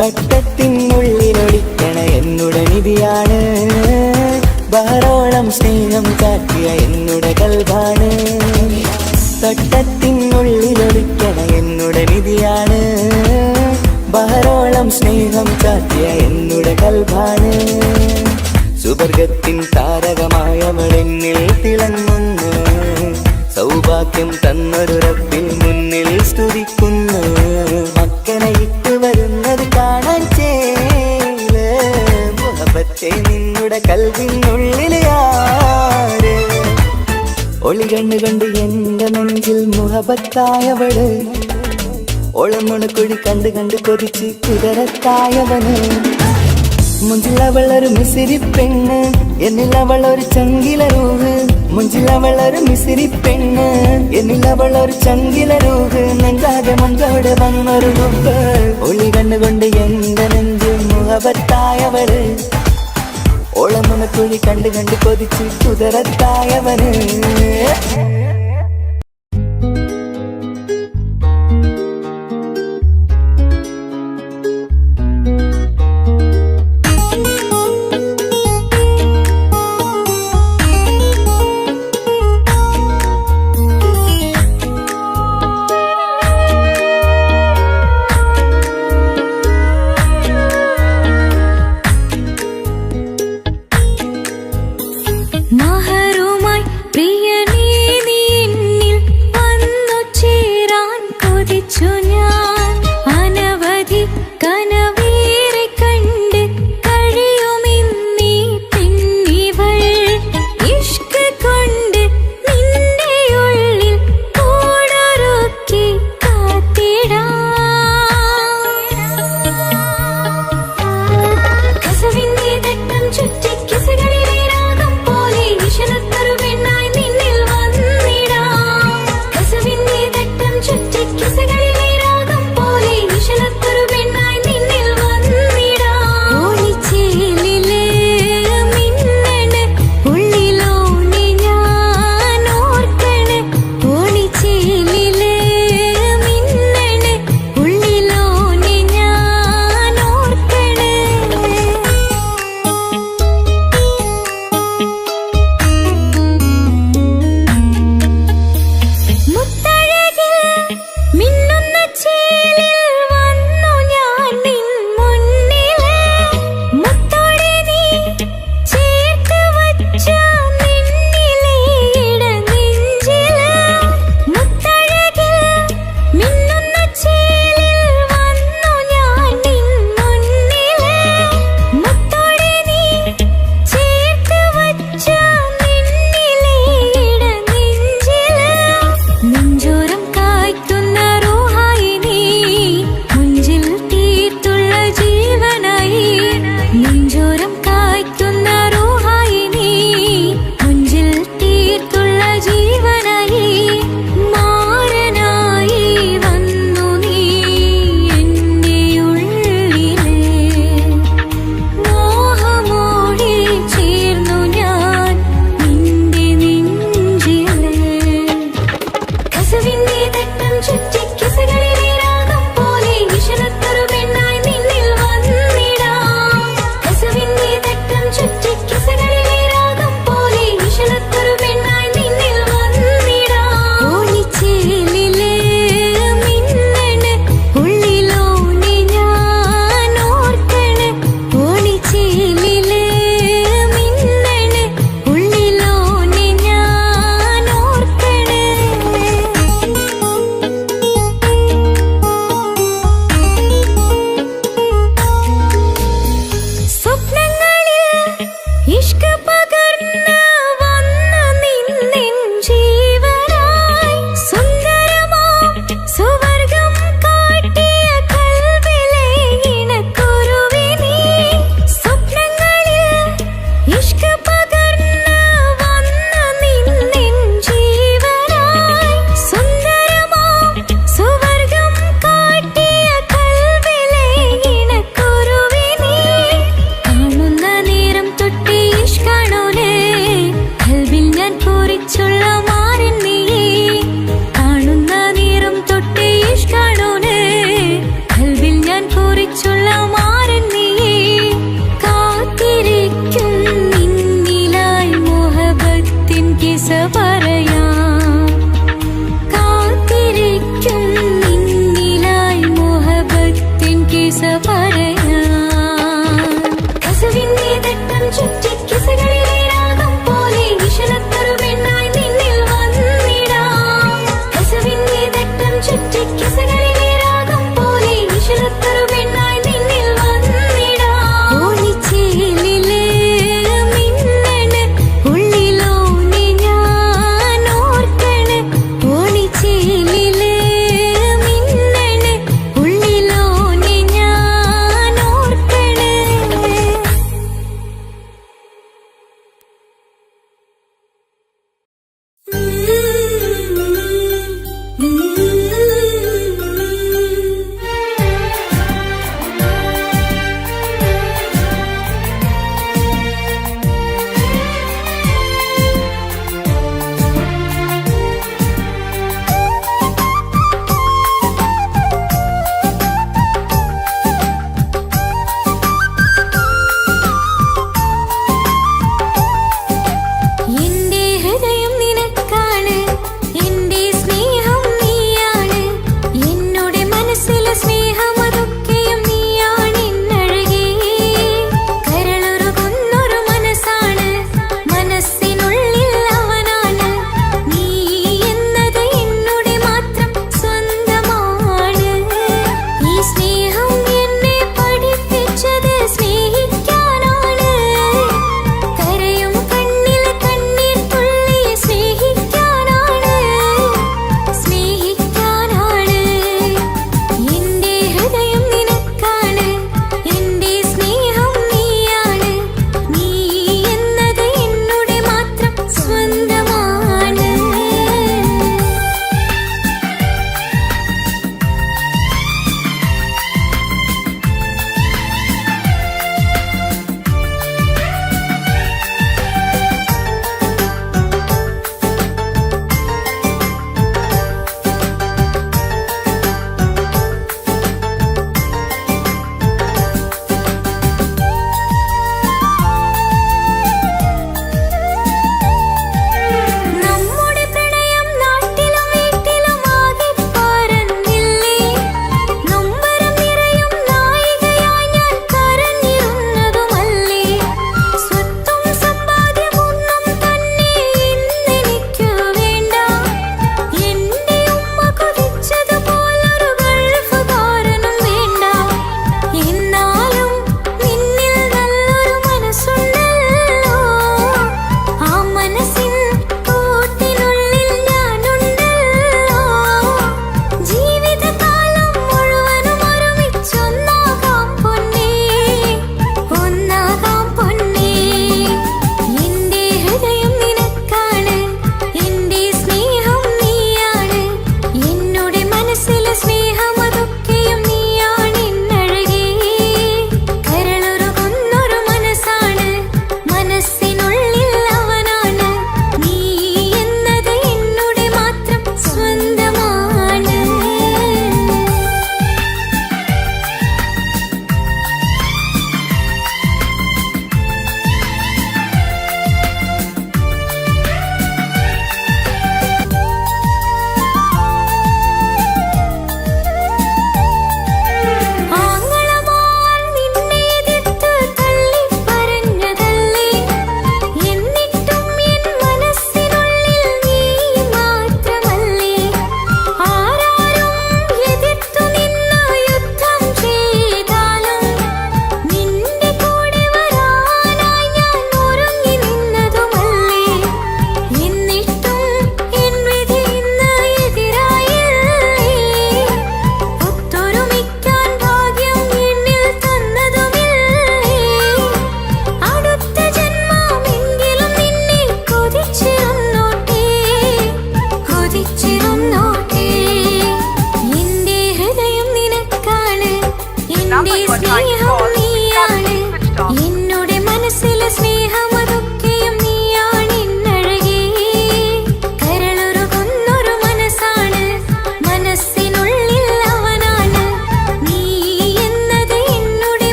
തട്ടത്തിനുള്ളിലൊളിക്കണ എന്നുടെ നിധിയാണ് ബഹറോളം സ്നേഹം കാട്ടിയ എന്നുടെ കൽബാണ് തട്ടത്തിനുള്ളിലൊളിക്കണ എന്നുടെ നിധിയാണ് ബഹറോളം സ്നേഹം കാട്ടിയ എന്നുടെ കൽബാണ് സുവർഗത്തിൻ താരകമായവളെന്നിൽ തിളങ്ങുന്നു സൗഭാഗ്യം തന്നൊരു റബ്ബിൽ മുന്നിൽ സ്തുതിക്കുന്നു മക്കനെ ഇട്ട് വരുന്നത് കാണാൻ ചേല് മുഹബത്തെ നിന്നുടെ കൽവിനുള്ളിൽ ആര് ഒളി കണ്ണുകൊണ്ട് എന്റെ നെഞ്ചിൽ മുഹബത്തായവള് ഒളമുണക്കുഴി കണ്ട് കണ്ട് കൊതിച്ച് കുതിരത്തായവന് മുഞ്ചിലവളൊരു മിസിരി പെണ്ണ് എന്നിലവളൊരു ചങ്കില രൂഹ് മുഞ്ചിലവളൊരു മിസിരി പെണ്ണ് എന്നിലവളൊരു ചങ്കില രൂഹ് നെഞ്ചാകെ മഞ്ചോടെ വന്നൊരു ലുക്ക് ഒളി കണ്ണുകൊണ്ട് എന്റെ നെഞ്ചിൽ മുഹബത്തായവള് ഓളമുണക്കുഴി കണ്ട് കണ്ട് കൊതിച്ച് കുതിരത്തായവന് മഹറുമായി പ്രിയനേ നീ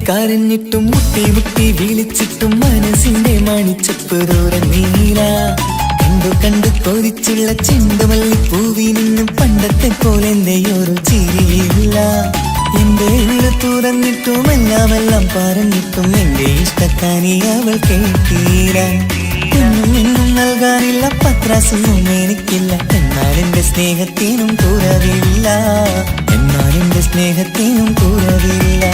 കരഞ്ഞിട്ടും മുട്ടി മുട്ടി വിളിച്ചിട്ടും മനസ്സിന്റെ മണിച്ചപ്പ് തുറന്നീല. കണ്ടു കണ്ടു കൊതിച്ചുള്ള ചെണ്ടുമല്ലി പൂവിനും പണ്ടത്തെ പോലെ എന്റെയൊരു ചിരിയില്ല. എന്റെ ഉള്ളു തുറന്നിട്ടും എല്ലാം പറഞ്ഞിട്ടും എന്റെ ഇഷ്ടക്കാനി അവൾ കേട്ടീര. ഒന്നും നൽകാനില്ല, പത്രാസൊന്നും എനിക്കില്ല. എന്നാൽ എന്റെ സ്നേഹത്തിനും കുറവില്ല, എന്നാൽ എന്റെ സ്നേഹത്തിനും കുറവില്ല.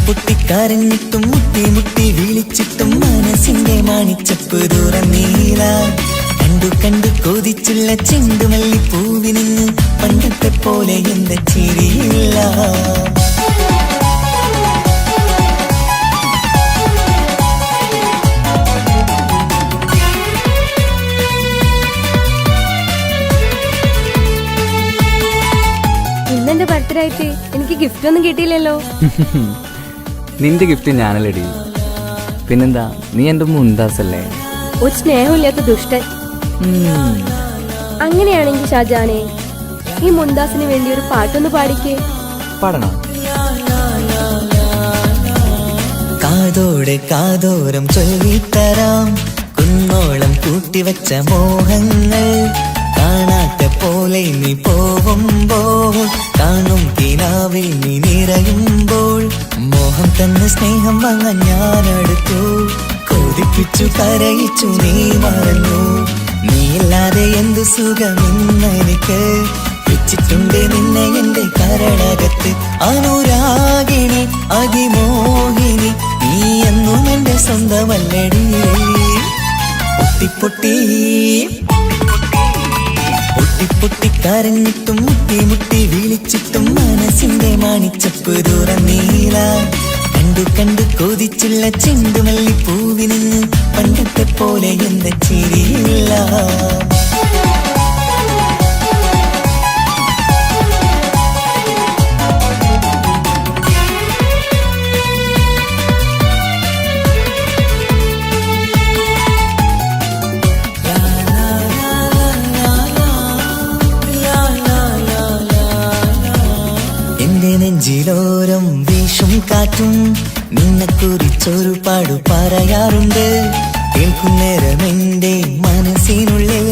പൊട്ടി കരഞ്ഞിട്ടും മുട്ടി മുട്ടി വിളിച്ചിട്ടും മനസ്സിന്റെ മണിച്ചപ്പ് തുറന്നീല. കണ്ടു കണ്ടു കൊതിച്ചുള്ള ചെണ്ടുമല്ലി പൂവിന് പണ്ടത്തെ പോലെ എന്റെ ചിരിയില്ല. ഇന്നെന്റെ ബർത്ത്ഡേ ആയിട്ട് എനിക്ക് ഗിഫ്റ്റ് ഒന്നും കിട്ടിയില്ലല്ലോ. നിന്റെ ഗിഫ്റ്റ് ഞാനല്ലടി, പിന്നെന്താ, നീ എന്റെ മുന്താസല്ലേ. ഒരു സ്നേഹമില്ലാത്ത ദുഷ്ടൻ. അങ്ങനെയാണെങ്കിൽ ഷാജാനെ, ഈ മുന്താസിന് വേണ്ടി ഒരു പാട്ടൊന്ന് പാടിക്കേ. പാടണം. കാതോടെ കാതോരം ചൊല്ലിത്തരാം കുന്നോളം കൂട്ടിവച്ച മോഹങ്ങൾ. കാണാത്ത പോലെ നീ പോവുമ്പോൾ, കാണും കിനാവിൽ നീ നിറയുമ്പോൾ, മോഹം തന്നെ സ്നേഹം വാങ്ങാൻ ഞാനെടുത്തു. കൊതിപ്പിച്ചു കരയിച്ചു നീ മറന്നു. നീയില്ലാതെ എന്തു സുഖമെന്നെനിക്ക്. വെച്ചിട്ടുണ്ട് നിന്നെ എന്റെ കരളകത്ത്. അനുരാഗിണി അതിമോഹിനി, നീ എന്നും എന്റെ സ്വന്തമല്ലടി. പൊട്ടി പൊട്ടി കരഞ്ഞിട്ടും മുട്ടി മുട്ടി വിളിച്ചിട്ടും മനസ്സിന്റെ മണിച്ചപ്പ് തുറന്നീല. കണ്ടു കണ്ടു കൊതിച്ചുള്ള ചെണ്ടുമല്ലി പൂവിന് പണ്ടത്തെ പോലെ എന്റെ ചിരിയില്ല. നെഞ്ചിലോരം വീശും കാറ്റും നിന്നെ കുറിച്ചൊരു പാടു പറയാറുണ്ട്. കേൾക്കുന്നേരം എന്റെ മനസ്സിനുള്ളിൽ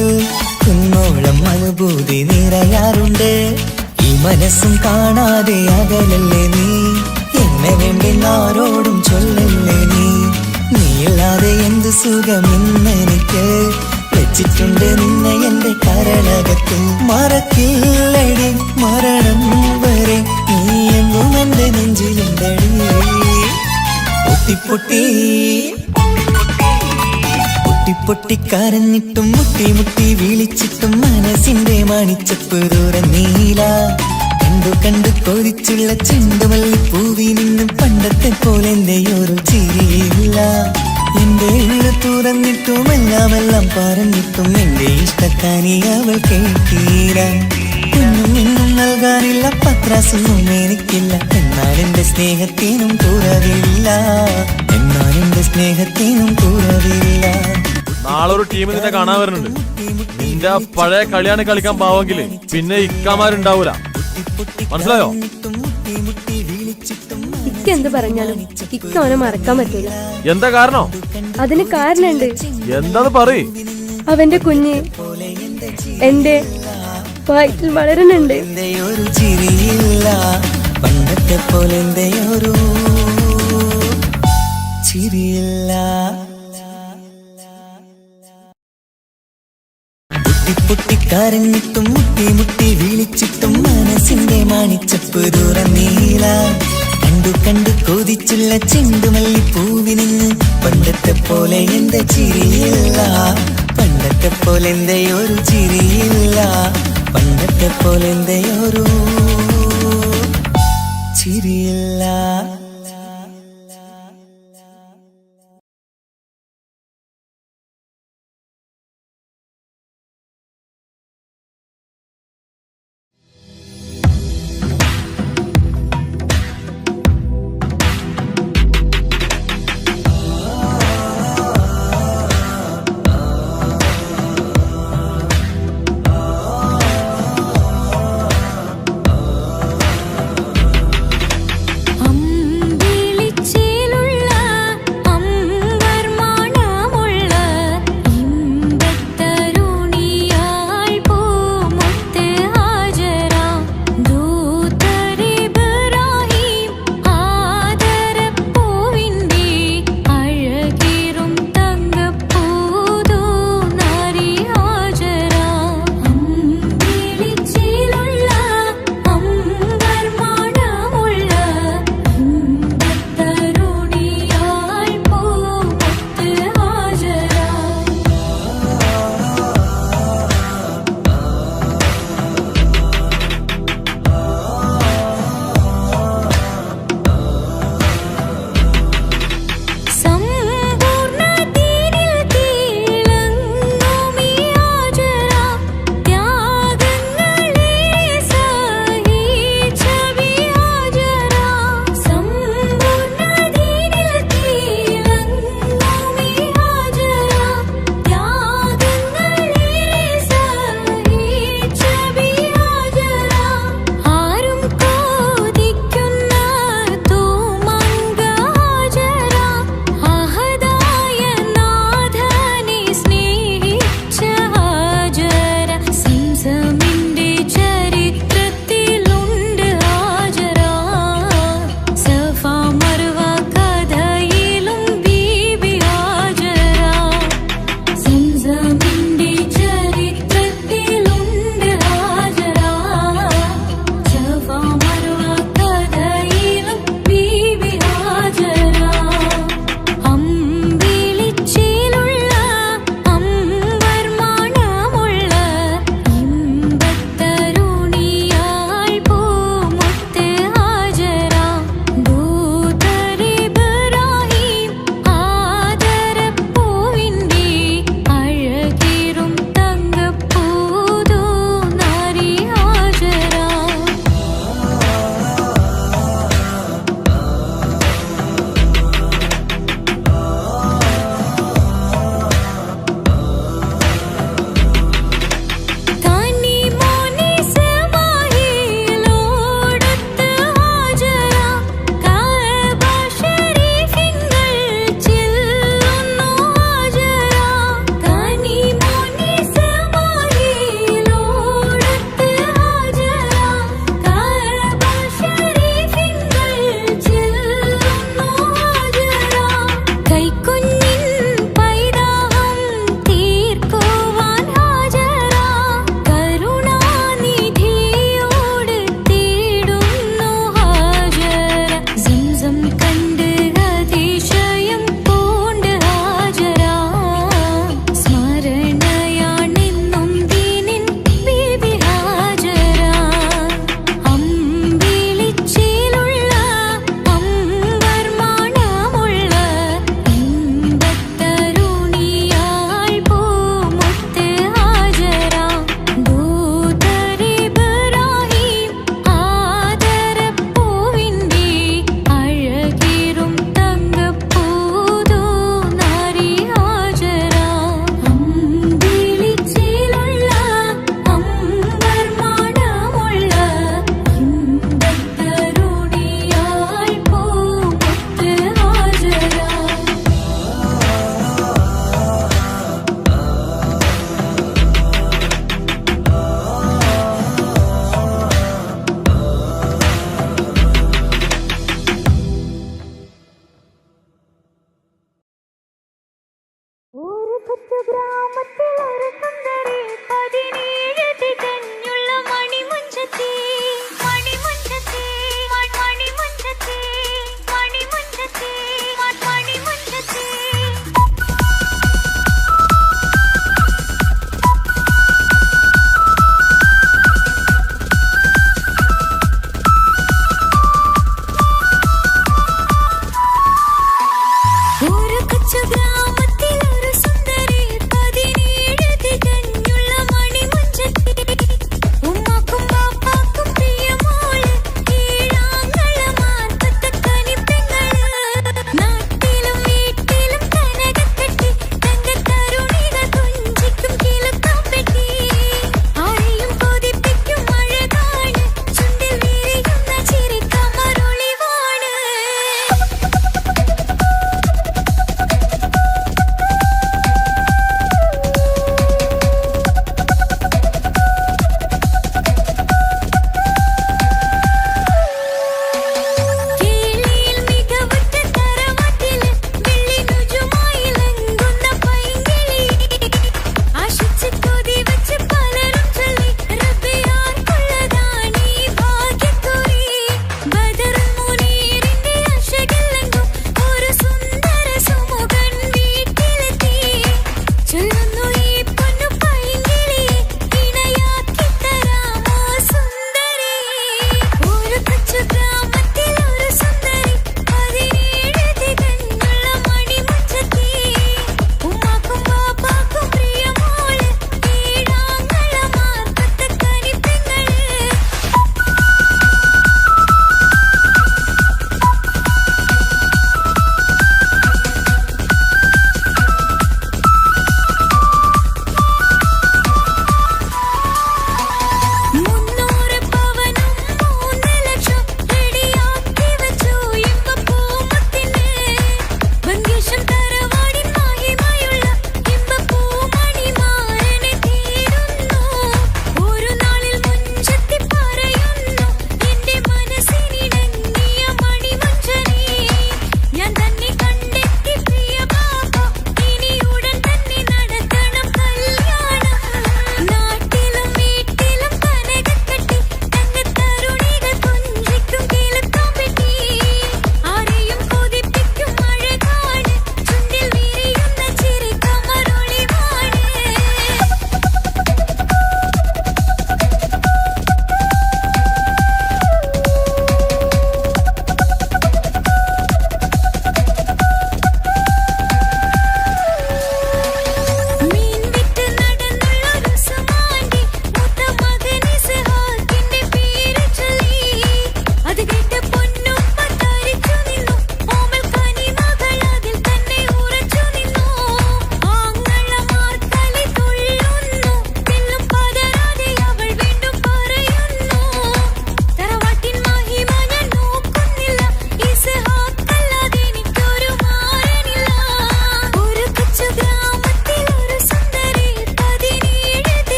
കുന്നോളം അനുഭൂതി നിറയാറുണ്ട്. ഈ മനസ്സും കാണാതെ അകലല്ലേ നീ, എന്നെ വേണ്ടി ആരോടും ചൊല്ലല്ലേ നീ. നീയില്ലാതെ എന്ത് സുഖമെന്നെനിക്ക്. വെച്ചിട്ടുണ്ട് നിന്നെ എന്റെ കരളകത്ത്. മറക്കില്ലടി മരണം വരെ, നീ എന്നും എന്റെ നെഞ്ചിലുണ്ടടി. പൊട്ടി കരഞ്ഞിട്ടും മുട്ടി മുട്ടി വിളിച്ചിട്ടും മനസ്സിന്റെ മണിച്ചപ്പ് തുറന്നീല. കണ്ടു കണ്ടു കൊതിച്ചുള്ള ചെണ്ടുമല്ലി പൂവിനും പണ്ടത്തെ പോലെ എന്റെയൊരു ചിരിയില്ല. എന്റെ ഉള്ളു തുറന്നിട്ടും എല്ലാം പറഞ്ഞിട്ടും എന്റെ ഇഷ്ടക്കാനി അവൾ കേട്ടീര. ഒന്നും നൽകാനില്ല, പത്രാസൊന്നും എനിക്കില്ല. എന്നാൽ എന്റെ സ്നേഹത്തിനും കുറവില്ല, എന്നാൽ എന്റെ സ്നേഹത്തിനും കുറവില്ല. നാളൊരു ടീം നിന്നെ കാണാൻ വരുന്നുണ്ട്. നിന്റെ പഴയ കളിയാണ് കളിക്കാൻ പാവെങ്കില് പിന്നെ ഇക്കാമാരുണ്ടാവൂല, മനസ്സിലായോ? ഇക്ക എന്ത് പറഞ്ഞാലും ഇക്ക അവനെ മറക്കാൻ പറ്റൂല. എന്താ കാരണം? അതിന് കാരണുണ്ട്. എന്താന്ന് പറയ്. അവന്റെ കുഞ്ഞ് എന്റെ വയറ്റിൽ വളരുന്നുണ്ട്. ഒരു ചിരിയില്ല, പണ്ടത്തെ പോലെ ഒരു ചിരിയില്ല. പൊട്ടി കരഞ്ഞിട്ടും മുട്ടി മുട്ടി വിളിച്ചിട്ടും മനസ്സിന്റെ മണിച്ചപ്പ് തുറന്നീല. കണ്ടു കണ്ടു കൊതിച്ചുള്ള ചെണ്ടുമല്ലി പൂവിന് പണ്ടത്തെ പോലെ എന്റെ ചിരിയില്ല. പണ്ടത്തെ പോലെ എന്റെ ഒരു ചിരിയില്ല, പണ്ടത്തെ പോലെ എന്റെ ഒരു ചിരിയില്ല.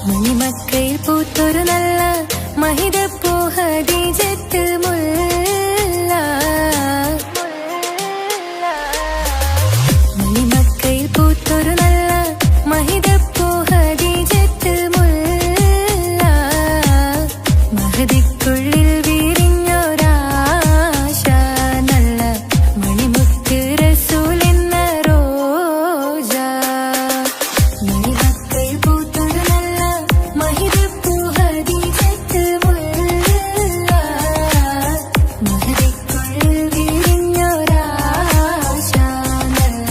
മണിമക്കയിൽ പൂത്തൊരു നല്ല മഹിതപ്പൂ ഹദീജത്ത് മുല്ല. മണിമക്കയിൽ പൂത്തൊരു നല്ല മഹിതപ്പൂ ഹദീജത്ത് മുല്ല. മഹദിക്കുള്ളിൽ വിരിഞ്ഞൊരാശ നല്ല മണിമുത്ത് റസൂൽ എന്ന റോജ. മണിമക്കയിൽ പൂത്തൊരു നല്ല മഹിതപ്പൂ ഹദീജത്ത് മുല്ല. മഹദിക്കുള്ളിൽ വിരിഞ്ഞൊരാശ നല്ല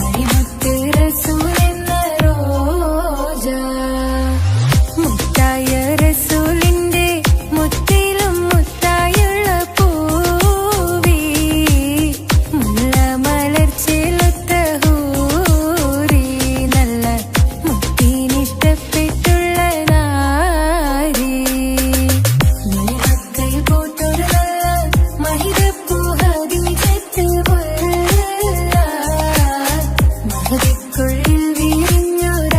മണിമുത്ത് റസൂൽ എന്ന റോജ. മുത്തായ റസൂലിന്റെ മുത്തിലും മുത്തായുള്ള പൂവി. മുല്ല മലർച്ചെലുത്ത ഹൂറി നല്ല മുത്തിനിഷ്ടപ്പെട്ടുള്ള നാരി. മണിമക്കയിൽ പൂത്തൊരു നല്ല മഹിതപ്പൂ ഹദീജത്ത് മുല്ല. മഹദിക്കുള്ളിൽ വിരിഞ്ഞൊരാശ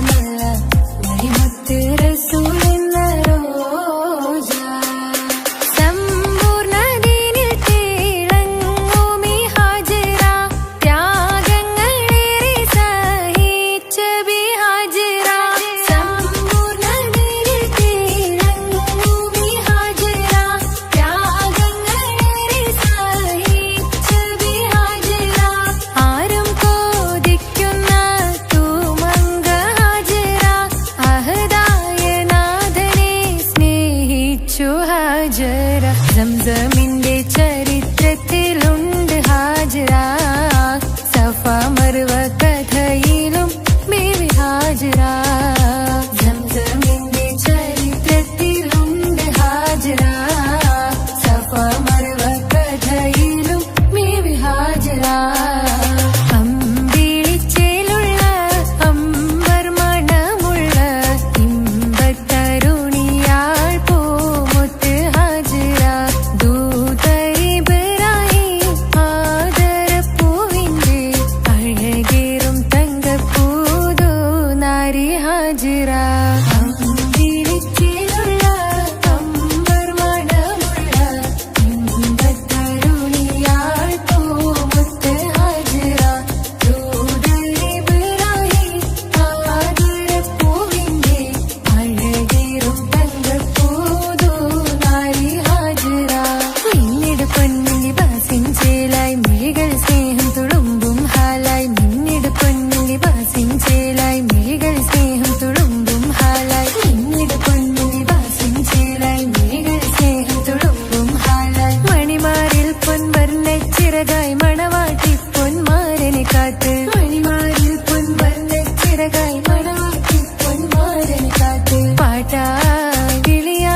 നല്ല മണിമുത്ത് റസൂൽ എന്ന റോജ. സമ്പൂർണ്ണ ദീനിൽ തിളങ്ങുമീ ഹാജറ. ത്യാഗങ്ങളേറെ സഹിച്ച ബിഹാജറ. സമ്പൂർണ്ണ ദീനിൽ തിളങ്ങുമീ ഹാജറ. ത്യാഗങ്ങളേറെ സഹിച്ച ബിഹാജറ. ആരും കൊതിക്കുന്ന തൂമങ്ക ഹാജറ. അഹദായ നാഥനെ സ്നേഹിച്ചു ഹാജറ. സംസമിന്റെ ചരിത്രത്തിലുണ്ട് ഹാജറ. സഫ മർവ കഥയിലും ബീവി ഹാജറ. സംസമിന്റെ ചരിത്രത്തിലുണ്ട് ഹാജറ. സഫ മർവ കഥയിലും ബീവി ഹാജറ. അമ്പിളിച്ചേലുള്ള അമ്പർ മണമുള്ള ഇമ്പത്തരുണിയാൾ പൂമുത്ത് ഹാജറ. ദൂതരിബ്രാഹിം ആദരപ്പൂവിന്റെ അഴകേറും തങ്കപ്പൂതോ നാരി ഹാജറ. അമ്പിളിച്ചേലുള്ള അമ്പർ മണമുള്ള ഇമ്പത്തരുണിയാൾ പൂമുത്ത് ഹാജറ. ദൂതരിബ്രാഹിം ആദരപ്പൂവിന്റെ അഴകേറും തങ്കപ്പൂതോ നാരി ഹാജറ. മിന്നിട് പൊന്നിൽ ലിബാസിൻ ചേലായി മിഴികൾ സ്നേഹം തുളുമ്പും ഹാലായി. മിന്നിട് പൊന്നിൽ ലിബാസിൻ ചേലായി മിഴികൾ സ്നേഹം തുളുമ്പും ഹാലായി. മിന്നിട് പൊന്നിൽ ലിബാസിൻ ചേലായി മിഴികൾ സ്നേഹം തുളുമ്പും ഹാലായി. മണിമാരിൽ പൊൻവർണ്ണ ചിറകായി മണവാട്ടി പൊന്മാരനെ കാത്ത്. മണിമാരിൽ പൊൻവർണ്ണ ചിറകായി മണവാട്ടി പൊന്മാരനെ കാത്ത്. പാട്ടായി വിളിയാ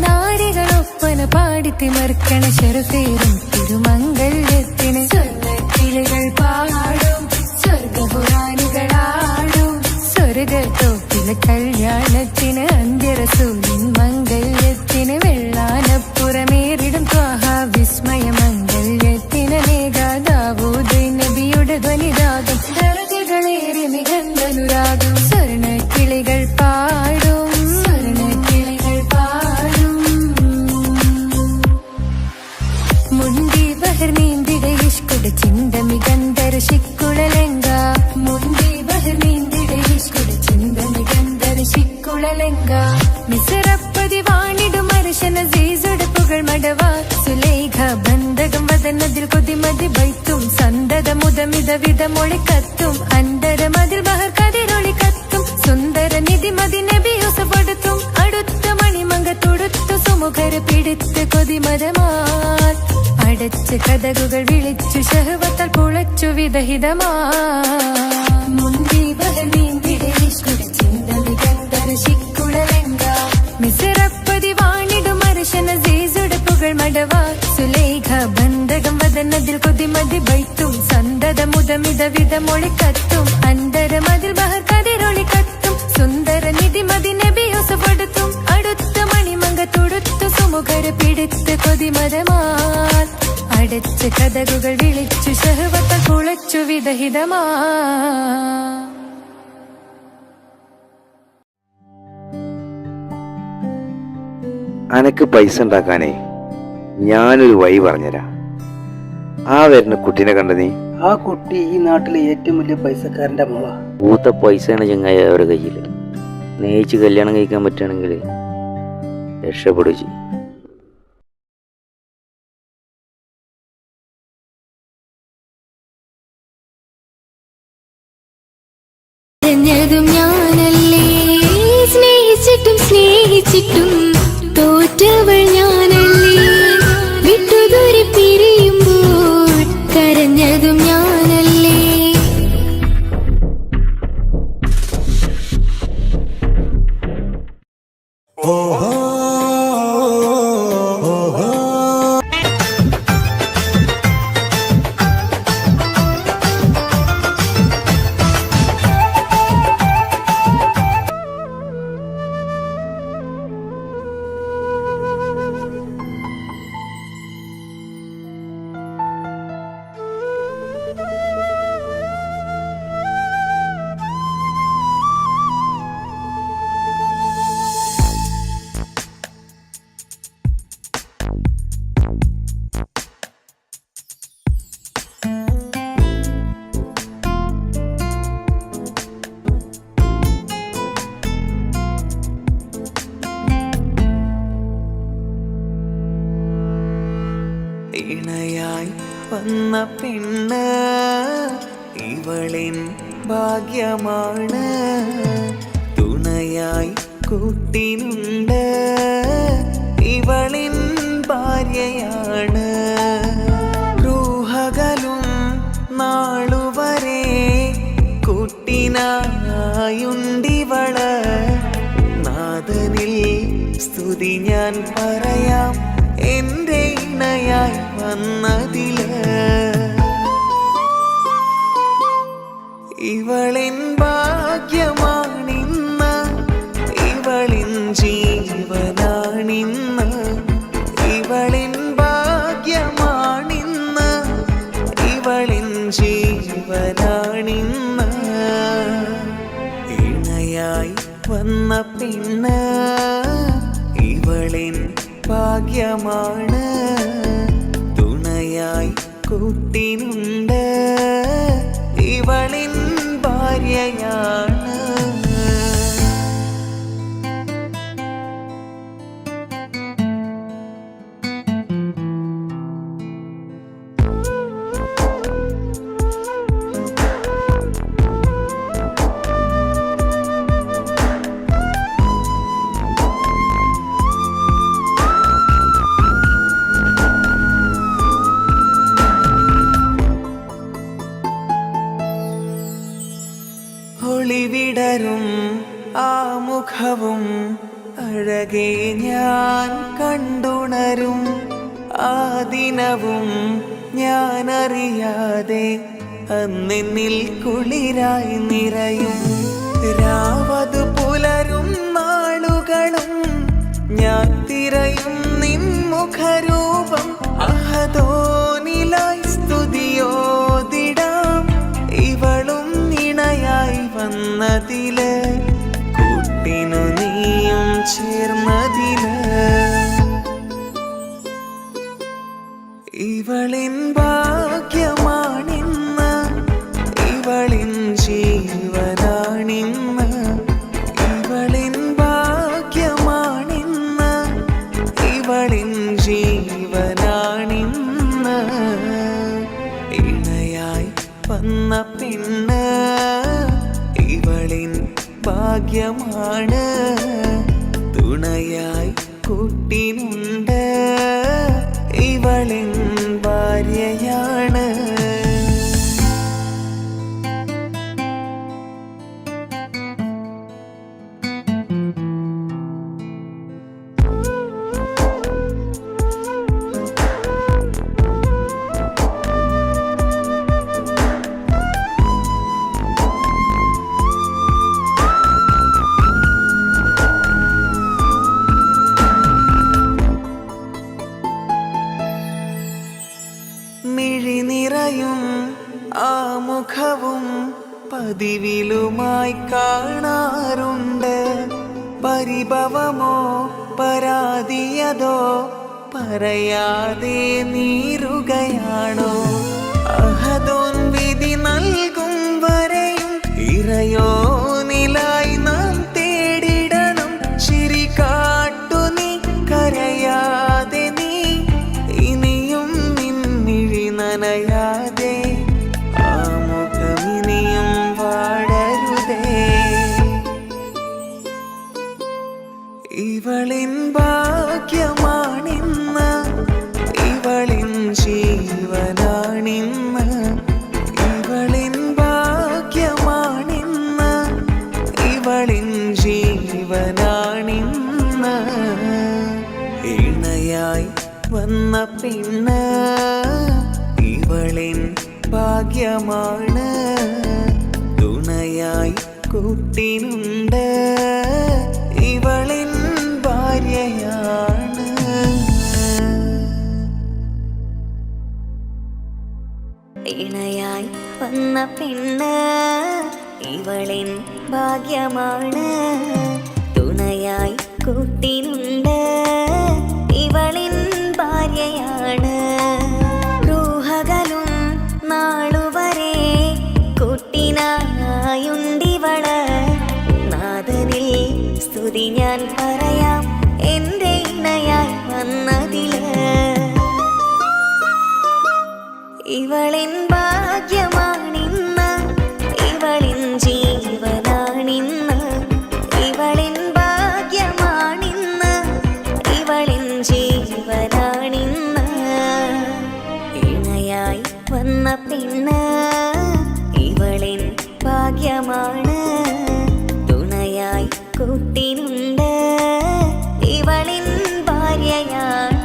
നാരികളൊപ്പന പാടിത്തിമർക്കണ ശരഫേറും തിരുമംഗല്യത്തിന്. സ്വർണ്ണക്കിളികൾ പാടും സ്വർഗപുരാണികളാടും സ്വർഗത്തോപ്പിലെ കല്യാണത്തിന്. അന്ത്യറസൂലിൻ മംഗല്യത്തിന്. വെള്ളാനപ്പുറമേറിടും ത്വാഹ വിസ്മയ മംഗല്യത്തിന്. നേകാദാവൂദ് നബിയുടെ ധ്വനിരാഗം ദർജകളേറെ മികന്തനുരാഗം. സ്വർണ്ണക്കിളികൾ പാടും സ്വർണ്ണക്കിളികൾ പാടും. മുണ്ടി ബഹർ നീന്തിട ഇഷ്കുട ചിന്ത മികന്തര ശിക്കുളലങ്ക. മുണ്ടി ബഹർ നീന്തിട ഇഷ്കുട ചിന്ത മികന്തര ശിക്കുളലങ്ക. മിസറപ്പതി വാണിടും അർശന സീസുട പുകൾ മടവ. സുലൈഖ ബന്ധകം വദനതിൽ കൊതിമതി ബൈത്തും. സന്തത മുതമിത വിധമൊളി കത്തും. അന്തരമതിൽ ബഹർ കതിരൊളി കത്തും. സുന്ദര നിധിമതി നബി യൂസഫെടുത്തും. അടുത്ത മണിമങ്ക തൊടുത്തു സുമുഖർ പിടിത്ത് കൊതിമതമാൽ. അടച്ച് കഥകുകൾ വിളിച്ചു ശഹവത്താൽ പുളച്ചു വിദഹിതമാ. മുന്തി ബഹർ നീന്തിട ഇഷ്കുട ചിന്ത മികന്തര ശിക്കുളലങ്ക. മിസറപ്പതി വാണിടും അർശന സീസുട പുകൾ മടവ. സുലൈഖ ബന്ധകം വദനതിൽ കൊതിമതി ബൈത്തും. സന്തത മുതമിത വിധമൊളി കത്തും. അന്തരമതിൽ ബഹർ കതിരൊളി കത്തും. സുന്ദര നിധിമതി നബി യൂസഫെടുത്തും. അടുത്ത മണിമങ്ക തൊടുത്തു പുകര പിടിത്ത് കൊതിമതമാൻ അടച്ച് കഥകുകൾ വിളിച്ചു ശഹവത്ത കുളച്ചു വിദഹിതമാ. അനക്ക് പൈസ ഉണ്ടാക്കാനേ ഞാനൊരു വഴി പറഞ്ഞുതരാം. ആ വരുന്ന കുട്ടീനെ കണ്ട നീ? ആ കുട്ടി ഈ നാട്ടിലെ ഏറ്റവും വലിയ പൈസക്കാരന്റെ മോളാ. പൂത്ത പൈസയാണ് ചങ്ങായി അവരുടെ കയ്യിൽ. സ്നേഹിച്ച് കല്യാണം കഴിക്കാൻ പറ്റുകയാണെങ്കിൽ രക്ഷപ്പെടുക ചെയ്യും. ഞാനല്ലേ സ്നേഹിച്ചിട്ടും സ്നേഹിച്ചിട്ടും തോറ്റവൾ ഞാനല്ലേ. വിട്ടുദൂരെ പിരിയുമ്പോൾ കരഞ്ഞതും ഞാനല്ലേ. ഇണയായി വന്ന പെണ്ണ് ഇവളിൻ ഭാഗ്യമാണ്. തുണയായി കൂട്ടിനുണ്ട് ഇവളിൻ ഭാര്യയാണ്. റൂഹകലും നാളുവരെ കൂട്ടിനായുണ്ടിവള്. നാഥനിൽ സ്തുതി ഞാൻ പറയാം എന്റെ ഇണയായി വന്നതില്. ഇവളിൻ ഭാഗ്യമാണിന്ന്, ഇവളിൻ ജീവനാണിന്ന്. ഇവളിൻ ഭാഗ്യമാണിന്ന്, ഇവളിൻ ജീവനാണിന്ന്. ഇണയായി വന്ന പെണ്ണ് ഇവളിൻ ഭാഗ്യമാണ്. തുണയായി കൂട്ടിനുണ്ട് ഇവളിൻ ഭാര്യയാണ്. ഒളിവിടരും ആ മുഖവും അഴകെ ഞാൻ കണ്ടുണരും. ആ ദിനവും ഞാനറിയാതെ അന്നെന്നിൽ കുളിരായി നിറയും. രാവതു പുലരും നാളുകളും ഞാൻ തിരയും നിൻ മുഖരൂപം. അഹദോനിലായി സ്തുതിയോതിടാം ഇവളും ഇണയായി വന്നതില്. കൂട്ടിനു നീയും ചേർന്നതില്. ഇവളിൻ ഭാഗ്യമാണിന്ന്, ഇവളിൻ ജീവനാണിന്ന്. ഇവളിൻ ഭാഗ്യമാണിന്ന്, ഇവളിൻ ജീവനാണിന്ന്. ഇണയായി വന്ന പെണ്ണ് ഇവളിൻ ഭാഗ്യമാണ്. തുണയായി കൂട്ടിനുണ്ട് ഇവളിൻ ഭാര്യയാണ്. നിറയും ആ മുഖവും പതിവിലുമായി കാണാറുണ്ട്. പരിഭവമോ പരാതിയതോ പറയാതെ നീറുകയാണോ? അഹദോൻ വിധി നൽകും വരെയും ഇറയോനിലായി നാം തേടിടണം. ചിരി കാട്ടു നീ, കരയാതെ നീ, ഇനിയും നിന്നിഴി നനയാതെ ആ മുഖമിനിയും വാടരുതേ. ഇവളിൻ ഭാഗ്യമാണിന്ന്, ഇവളിൻ ജീവനാണിന്ന്. ഇവളിൻ ഭാഗ്യമാണിന്ന്, ഇവളിൻ ജീവനാണിന്ന്. ഇണയായി വന്ന പെണ്ണ് ഇവളിൻ ഭാഗ്യമാണ്. തുണയായി കൂട്ടിനുണ്ട് ഇവളിൻ ഭാര്യയാണ്. ഇണയായി വന്ന പെണ്ണ് ഇവളിൻ ഭാഗ്യമാണ്. തുണയായി കൂട്ടിനുണ്ട് ഇവളിൻ ഭാര്യയാണ്. റൂഹകളും നാളുവരെ കൂട്ടിനായുണ്ടിവള്. നാഥനിൽ സ്തുതി ഞാൻ പറയാം എൻ്റെ ഇണയായി വന്നതില്. ഇവളിൻ ഭാഗ്യമാണിന്ന്, ഇവളിൻ ജീവനാണിന്ന്. ഇവളിൻ ഭാഗ്യമാണിന്ന്, ഇവളിൻ ജീവനാണിന്ന്. ഇണയായി വന്ന പെണ്ണ് ഇവളിൻ ഭാഗ്യമാണ്. തുണയായി കൂട്ടിനുണ്ട് ഇവളിൻ ഭാര്യയാണ്.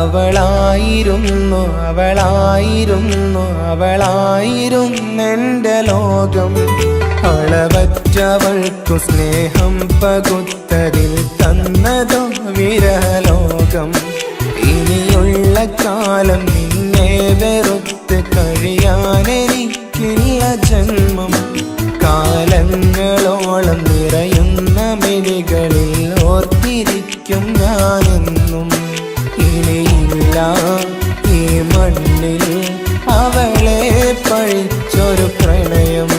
അവളായിരുന്നു അവളായിരുന്നു അവളായിരുന്നെൻ്റെ ലോകം. അളവറ്റവൾക്കു സ്നേഹം പകുത്തതിൽ തന്നതോ വിരലോകം. ഇനിയുള്ള കാലം നിന്നെ വെറുത്ത് കഴിയാനെനിക്കില്ല ജന്മം. കാലങ്ങളോളം നിറയുന്ന മിഴികളിൽ ഓർത്തിരിക്കും ഞാനെന്നും. ഇനിയില്ല ഈ മണ്ണിൽ അവളെ പഴിച്ചൊരു പ്രണയം,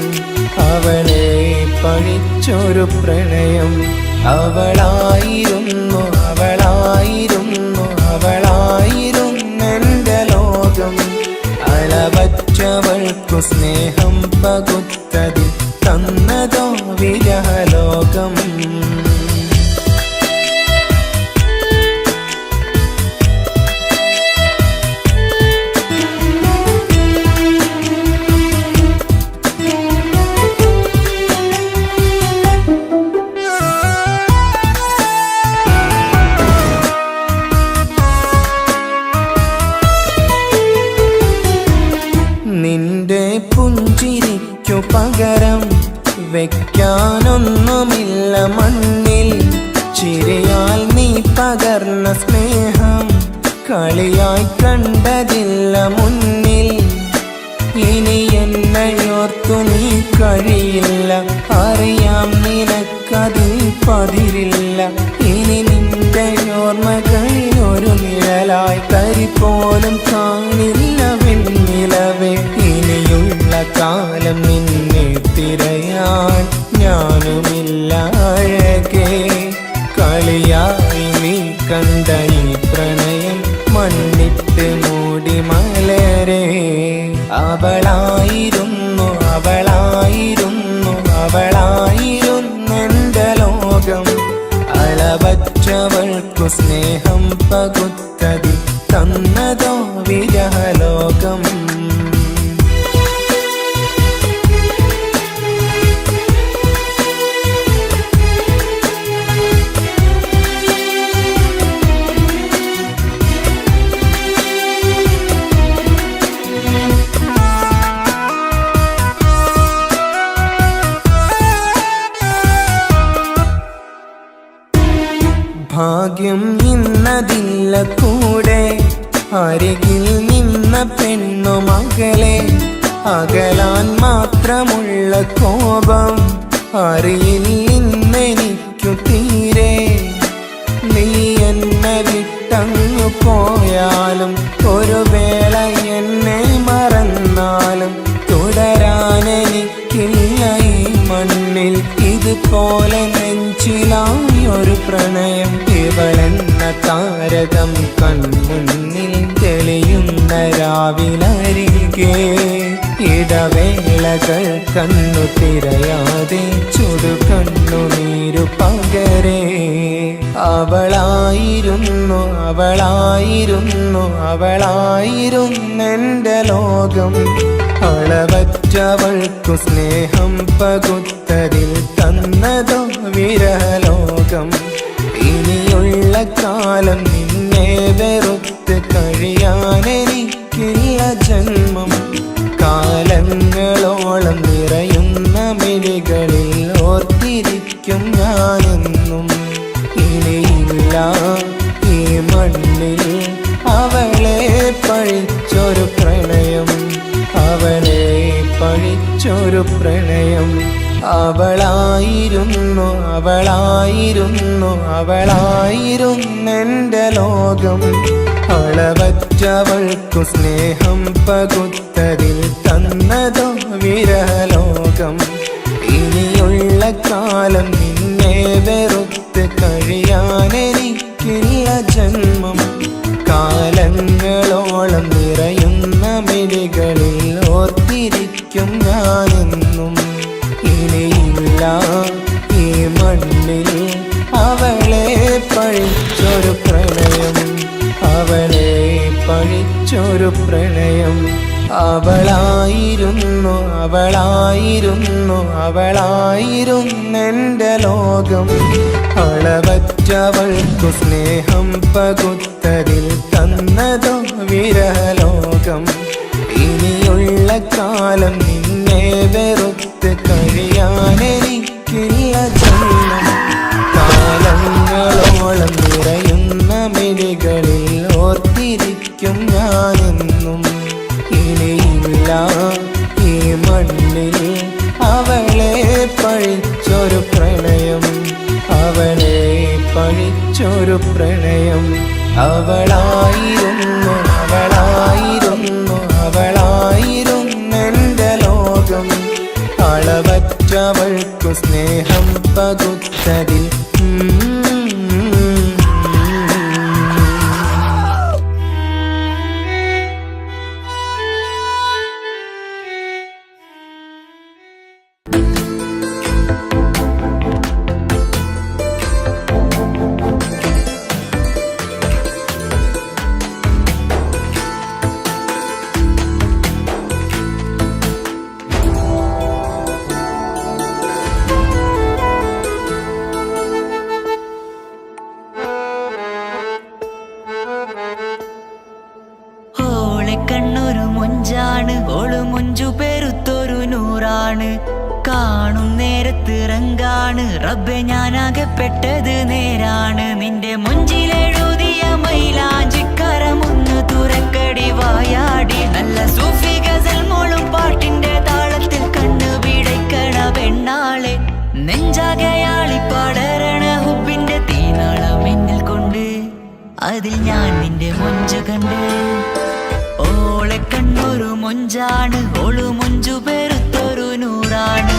അവളെ പഴിച്ചൊരു പ്രണയം. അവളായിരുന്നു അവളായിരുന്നു അവളായിരുന്നെൻ്റെ ലോകം. അളവറ്റവൾക്കു സ്നേഹം പകുത്തതിൽ തന്നതോ വിരഹലോകം. നിന്റെ പുഞ്ചിരിക്കു പകരം വെക്കാനൊന്നുമില്ല മണ്ണിൽ. ചിരിയാൽ നീ പകർന്ന സ്നേഹം കളിയായി കണ്ടതില്ല മുന്നിൽ. ഇനി എന്നോർത്തു നീ കഴിയില്ല, അറിയാം നിനക്കതിൽ പതിരില്ല. ഇനി നിന്റെ ഓർമ്മകളിൽ ഒരു നിഴലായി തരി പോലും കാണില്ല വെണ്ണിലവേ. ഇനിയുള്ള കാലം നിന്നെ തിരയാൻ ഞാനുമില്ല അഴകേ. കളിയായി നീ കണ്ട ഈ പ്രണയം മണ്ണിട്ട് മൂടി മലരേ. അവളായിരുന്നു അവളായിരുന്നു അവളായിരുന്നെൻ്റെ ലോകം. അളവറ്റവൾക്കു സ്നേഹം പകുത്തതിൽ തന്നതോ വിരഹലോകം. ഭാഗ്യം ഇന്നതില്ല കൂടെ, അരികിൽ നിന്ന പെണ്ണു മകളെ. അകലാൻ മാത്രമുള്ള കോപം അറിയില്ലെന്നെനിക്കു തീരെ. നീ എന്നെ വിട്ടങ്ങു പോയാലും ഒരു വേള എന്നെ മറന്നാലും തുടരാനെനിക്കില്ല ഈ മണ്ണിൽ ഇതുപോലെ നെഞ്ചിലായൊരു പ്രണയം. ഇവളെന്ന താരകം കൺമുന്നിൽ തെളിയുന്ന രാവിലരികെ ഇടവേളകൾ കണ്ണു തിരയാതെ ചുടുകണ്ണുനീരു പകരേ. അവളായിരുന്നു അവളായിരുന്നു അവളായിരുന്നെൻ്റെ ലോകം. അളവറ്റവൾക്കു സ്നേഹം പകുത്തതിൽ തന്നതോ വിരഹലോകം. ഇനിയുള്ള കാലം നിന്നെ വെറുത്ത് കഴിയാനെനിക്കില്ല ജന്മം. കാലങ്ങളോളം നിറയുന്ന മിഴികളിൽ ഓർത്തിരിക്കും ഞാനെന്നും. ഇനിയില്ല ഈ മണ്ണിൽ അവളെ പഴിച്ചൊരു പ്രണയം, അവളെ പഴിച്ചൊരു പ്രണയം. അവളായിരുന്നു അവളായിരുന്നു അവളായിരുന്നെൻ്റെ ലോകം. അളവറ്റവൾക്കു സ്നേഹം പകുത്തതിൽ തന്നതോ വിരഹലോകം. ഇനിയുള്ള കാലം നിന്നെ വെറുത്ത് കഴിയാനെനിക്കില്ല ജന്മം. കാലങ്ങളോളം നിറയുന്ന മിഴികളിൽ ഓർത്തിരിക്കും ഞാനെന്നും. ഇനിയില്ല ഈ മണ്ണിൽ അവളെ പഴിച്ചൊരു പ്രണയം, അവളെ പഴിച്ചൊരു പ്രണയം. അവളായിരുന്നു അവളായിരുന്നു അവളായിരുന്നെൻ്റെ ലോകം. അളവറ്റവൾക്കു സ്നേഹം പകുത്തതിൽ തന്നതോ വിരഹലോകം. ഇനിയുള്ള കാലം നിന്നെ വെറുത്ത് കഴിയാനെനിക്കില്ല ജന്മം. കാലങ്ങളോളം നിറയുന്ന മിഴികളിൽ ഓർത്തിരിക്കും ഞാനെന്നും. ഇനിയില്ല ഈ മണ്ണിൽ അവളെ പഴിച്ചൊരു പ്രണയം, അവളെ പഴിച്ചൊരു പ്രണയം. അവളായിരുന്നു അവളായിരുന്നു അവളായിരുന്നെൻ്റെ ലോകം. അളവറ്റവൾക്കു സ്നേഹം പകുത്തതിൽ കണ്ണൊരു മുഞ്ചാണ്, ഓള് മുഞ്ചു പെരുത്തൊരു നൂറാണ്. കാണും നേരത്ത് റങ്കാണ്, റബ്ബെ ഞാനാകപ്പെട്ടത് നേരാണ്. നിന്റെ മുഞ്ചിലെഴുതിയ മൈലാഞ്ചിക്കരമൊന്ന് തുറക്കടി വായാടി. നല്ല സൂഫി ഗസൽ മോളും പാട്ടിന്റെ താളത്തിൽ കണ്ണു പിടയ്ക്കണ പെണ്ണാളെ. നെഞ്ചാകയാളി പടരണ ഹുബിന്റെ തീനാളം എന്നിൽ കൊണ്ട്, അതിൽ ഞാൻ നിന്റെ മൊഞ്ചു കണ്ട്. ഓളെ കണ്ണൊരു മൊഞ്ചാണ്, ഓളു മൊഞ്ചു പെരുത്തൊരു നൂറാണ്.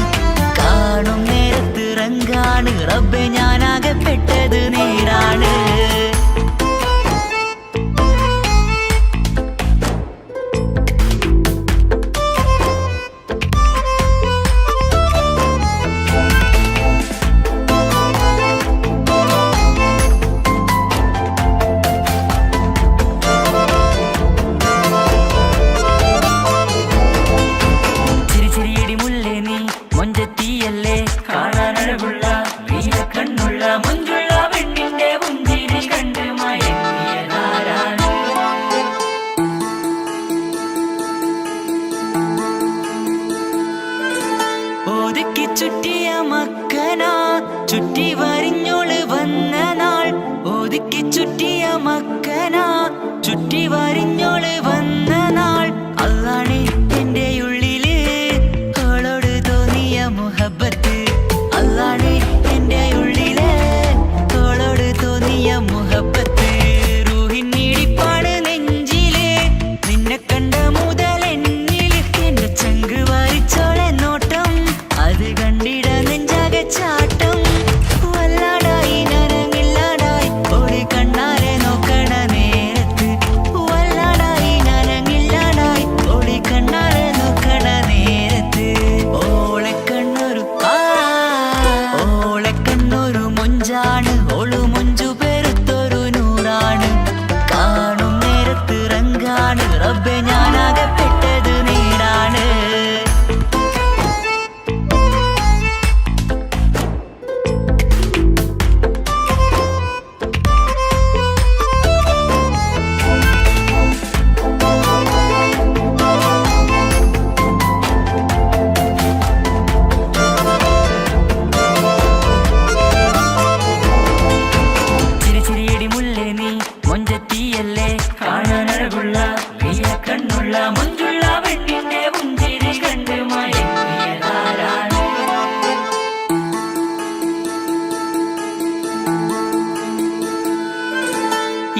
കാണും നേരത്ത് റങ്കാണ്, റബ്ബെ ഞാനാകപ്പെട്ടത് നേരാണ്.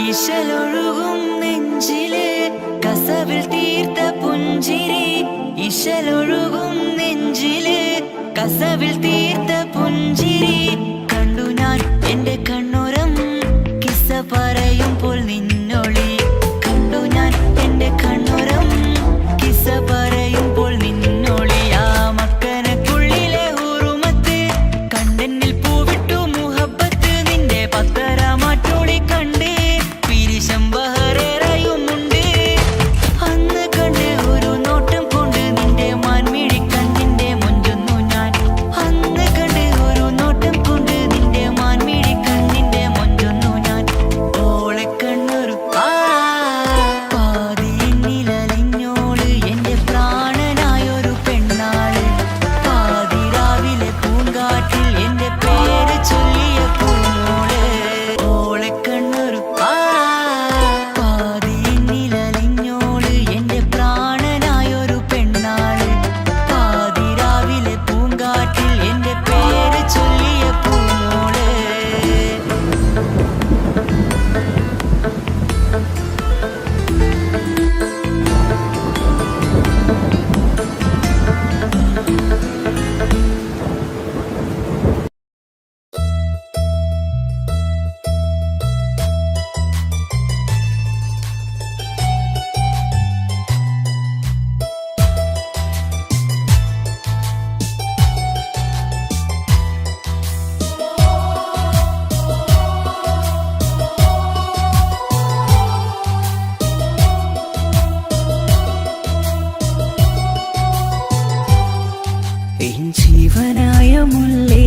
ഇശലൊഴുകും നെഞ്ചില് കസവിൽ തീർത്ത പുഞ്ചിരി ഇശലൊഴുകും നെഞ്ചില് കസവിൽ തീർത്ത പുഞ്ചിരി കണ്ടു ഞാൻ എന്റെ കണ്ണുരം കിസ്സ പറയുമ്പോൾ നിന്നൊളി കണ്ടു ഞാൻ എന്റെ കണ്ണുരം കിസ്സ പറയുമ്പോൾ നിന്നൊളി ആ മക്കനക്കുള്ളിലെ ഹുറുമത്ത് കണ്ടെന്നിൽ പൂവിട്ടു മുഹബത്ത് നിന്റെ പത്തരമാറ്റോളി കണ്ട് പിരിശം ബഹറേറയുമുണ്ട് അന്ന് കണ്ട് ഒരു നോട്ടം കൊണ്ട് നിന്റെ മാൻമിഴി കണ്ണിന്റെ മൊഞ്ചൊന്നു ഞാൻ അന്ന് കണ്ട് ഒരു നോട്ടം കൊണ്ട് നിന്റെ മാൻമിഴി കണ്ണിന്റെ മൊഞ്ചൊന്നു ഞാൻ ഓളെ കണ്ണൊരു പാതിയെന്നിലലിഞ്ഞോള് എന്റെ പ്രാണനായൊരു പെണ്ണാള് പാതിരാവിലെ പൂങ്കാറ്റിൽ എന്റെ പേര് ചൊല്ലിയ പൂമോള് ഓളെ കണ്ണൊരു പാതിയെന്നിലലിഞ്ഞോള് എന്റെ പ്രാണനായൊരു പെണ്ണാള് പാതിരാവിലെ പൂങ്കാറ്റിൽ എന്റെ പേര് ചൊല്ലിയ പൂമോള് എൻ ജീവനായ മുല്ലേ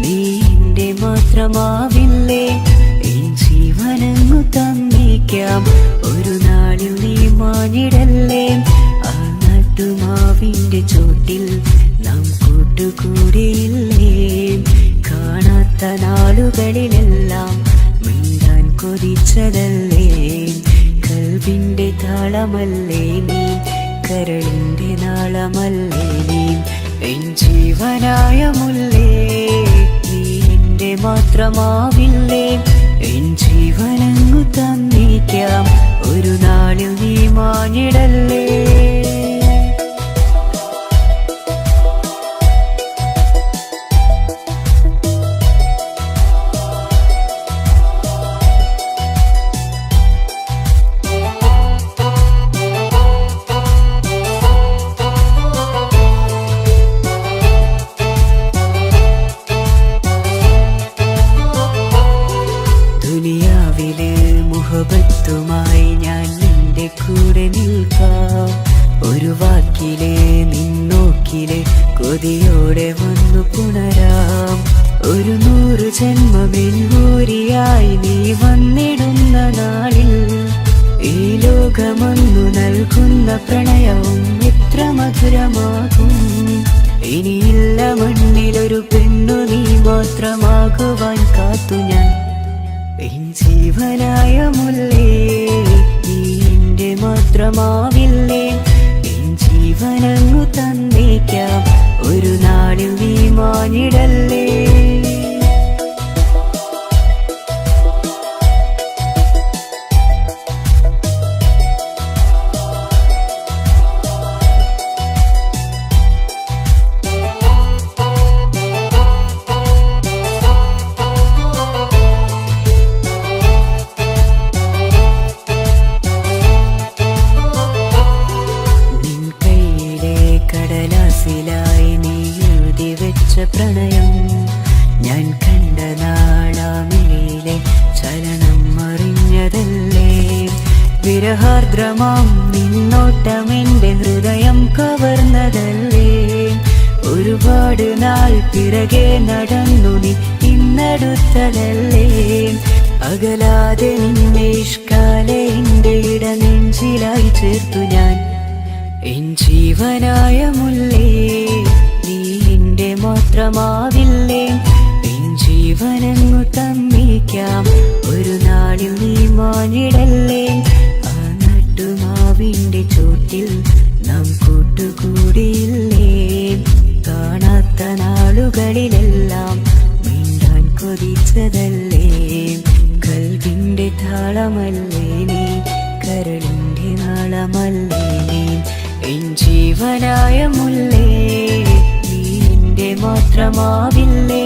നീ എന്റെ മാത്രമാവില്ലേ എൻ ജീവനങ്ങു തന്നേക്കാം ഒരു നാളിൽ നീ മാഞ്ഞിടല്ലേ ആ നട്ടുമാവിന്റെ ചോട്ടിൽ നാം കൂട്ടുകൂടിയില്ലേ കാണാത്ത നാളുകളിലെല്ലാം മിണ്ടാൻ കൊതിച്ചതല്ലേ കൽവിന്റെ താളമല്ലേ നീ കരളിന്റെ നാളമല്ലേ നീ എൻ ജീവനായ മുല്ലേ നീ എന്റെ മാത്രമാവില്ലേ എൻ ജീവനങ്ങു തന്നേക്കാം ഒരു നാളിൽ നീ മാഞ്ഞിടല്ലേ ദുനിയാവിലെ മുഹബത്തുമായി ഞാൻ നിന്റെ കൂടെ നിൽക്കാം ഒരു വാക്കിലെ നിന്നോക്കിലെ കൊതിയോടെ വന്നു പുണരാം ഒരു 100 ജന്മമെൻകൂരിയായി നീ വന്നിടുന്ന നാളിൽ ഈ ലോകമൊന്നു നൽകുന്ന പ്രണയവും എത്ര മധുരമാകും ഇനിയില്ല മണ്ണിലൊരു പെണ്ണു നീ മാത്രമാകുവാൻ കാത്തു ഞാൻ എൻ ജീവനായ മുല്ലേ നീ എന്റെ മാത്രമാവില്ലേ എൻ ജീവനങ്ങു തന്നേക്കാം ഒരു നാളിൽ നീ മാഞ്ഞിടല്ലേ കടലാസിലായി നീ എഴുതി വെച്ച പ്രണയം ഞാൻ കണ്ട നാളാമിലെ ചലനം അറിഞ്ഞതല്ലേ വിരഹാർദ്രമാം നിന്നോട്ടം എന്റെ ഹൃദയം കവർന്നതല്ലേ ഒരുപാട് നാൾ പിറകെ നടന്നു നീ ഇന്നടുത്തതല്ലേ അകലാതെ നിന്നെ ഇഷ്കാലെ എന്റെ ഇടനെഞ്ചിലായി ചേർത്തു ഞാൻ എൻ ജീവനായ മുല്ലേ നീ എന്റെ മാത്രമാവില്ലേ എൻ ജീവനങ്ങു തന്നേക്കാം ഒരു നാളിൽ നീ മാഞ്ഞിടല്ലേ ആ നട്ടുമാവിന്റെ ചോട്ടിൽ നാം കൂട്ടുകൂടിയില്ലേ കാണാത്ത നാളുകളിലെല്ലാം മിണ്ടാൻ കൊതിച്ചതല്ലേ കൽവിന്റെ താളം മാത്രമല്ലേ നീ എൻ ജീവനായ മുല്ലേ നീ എൻ്റെ മാത്രമാവില്ലേ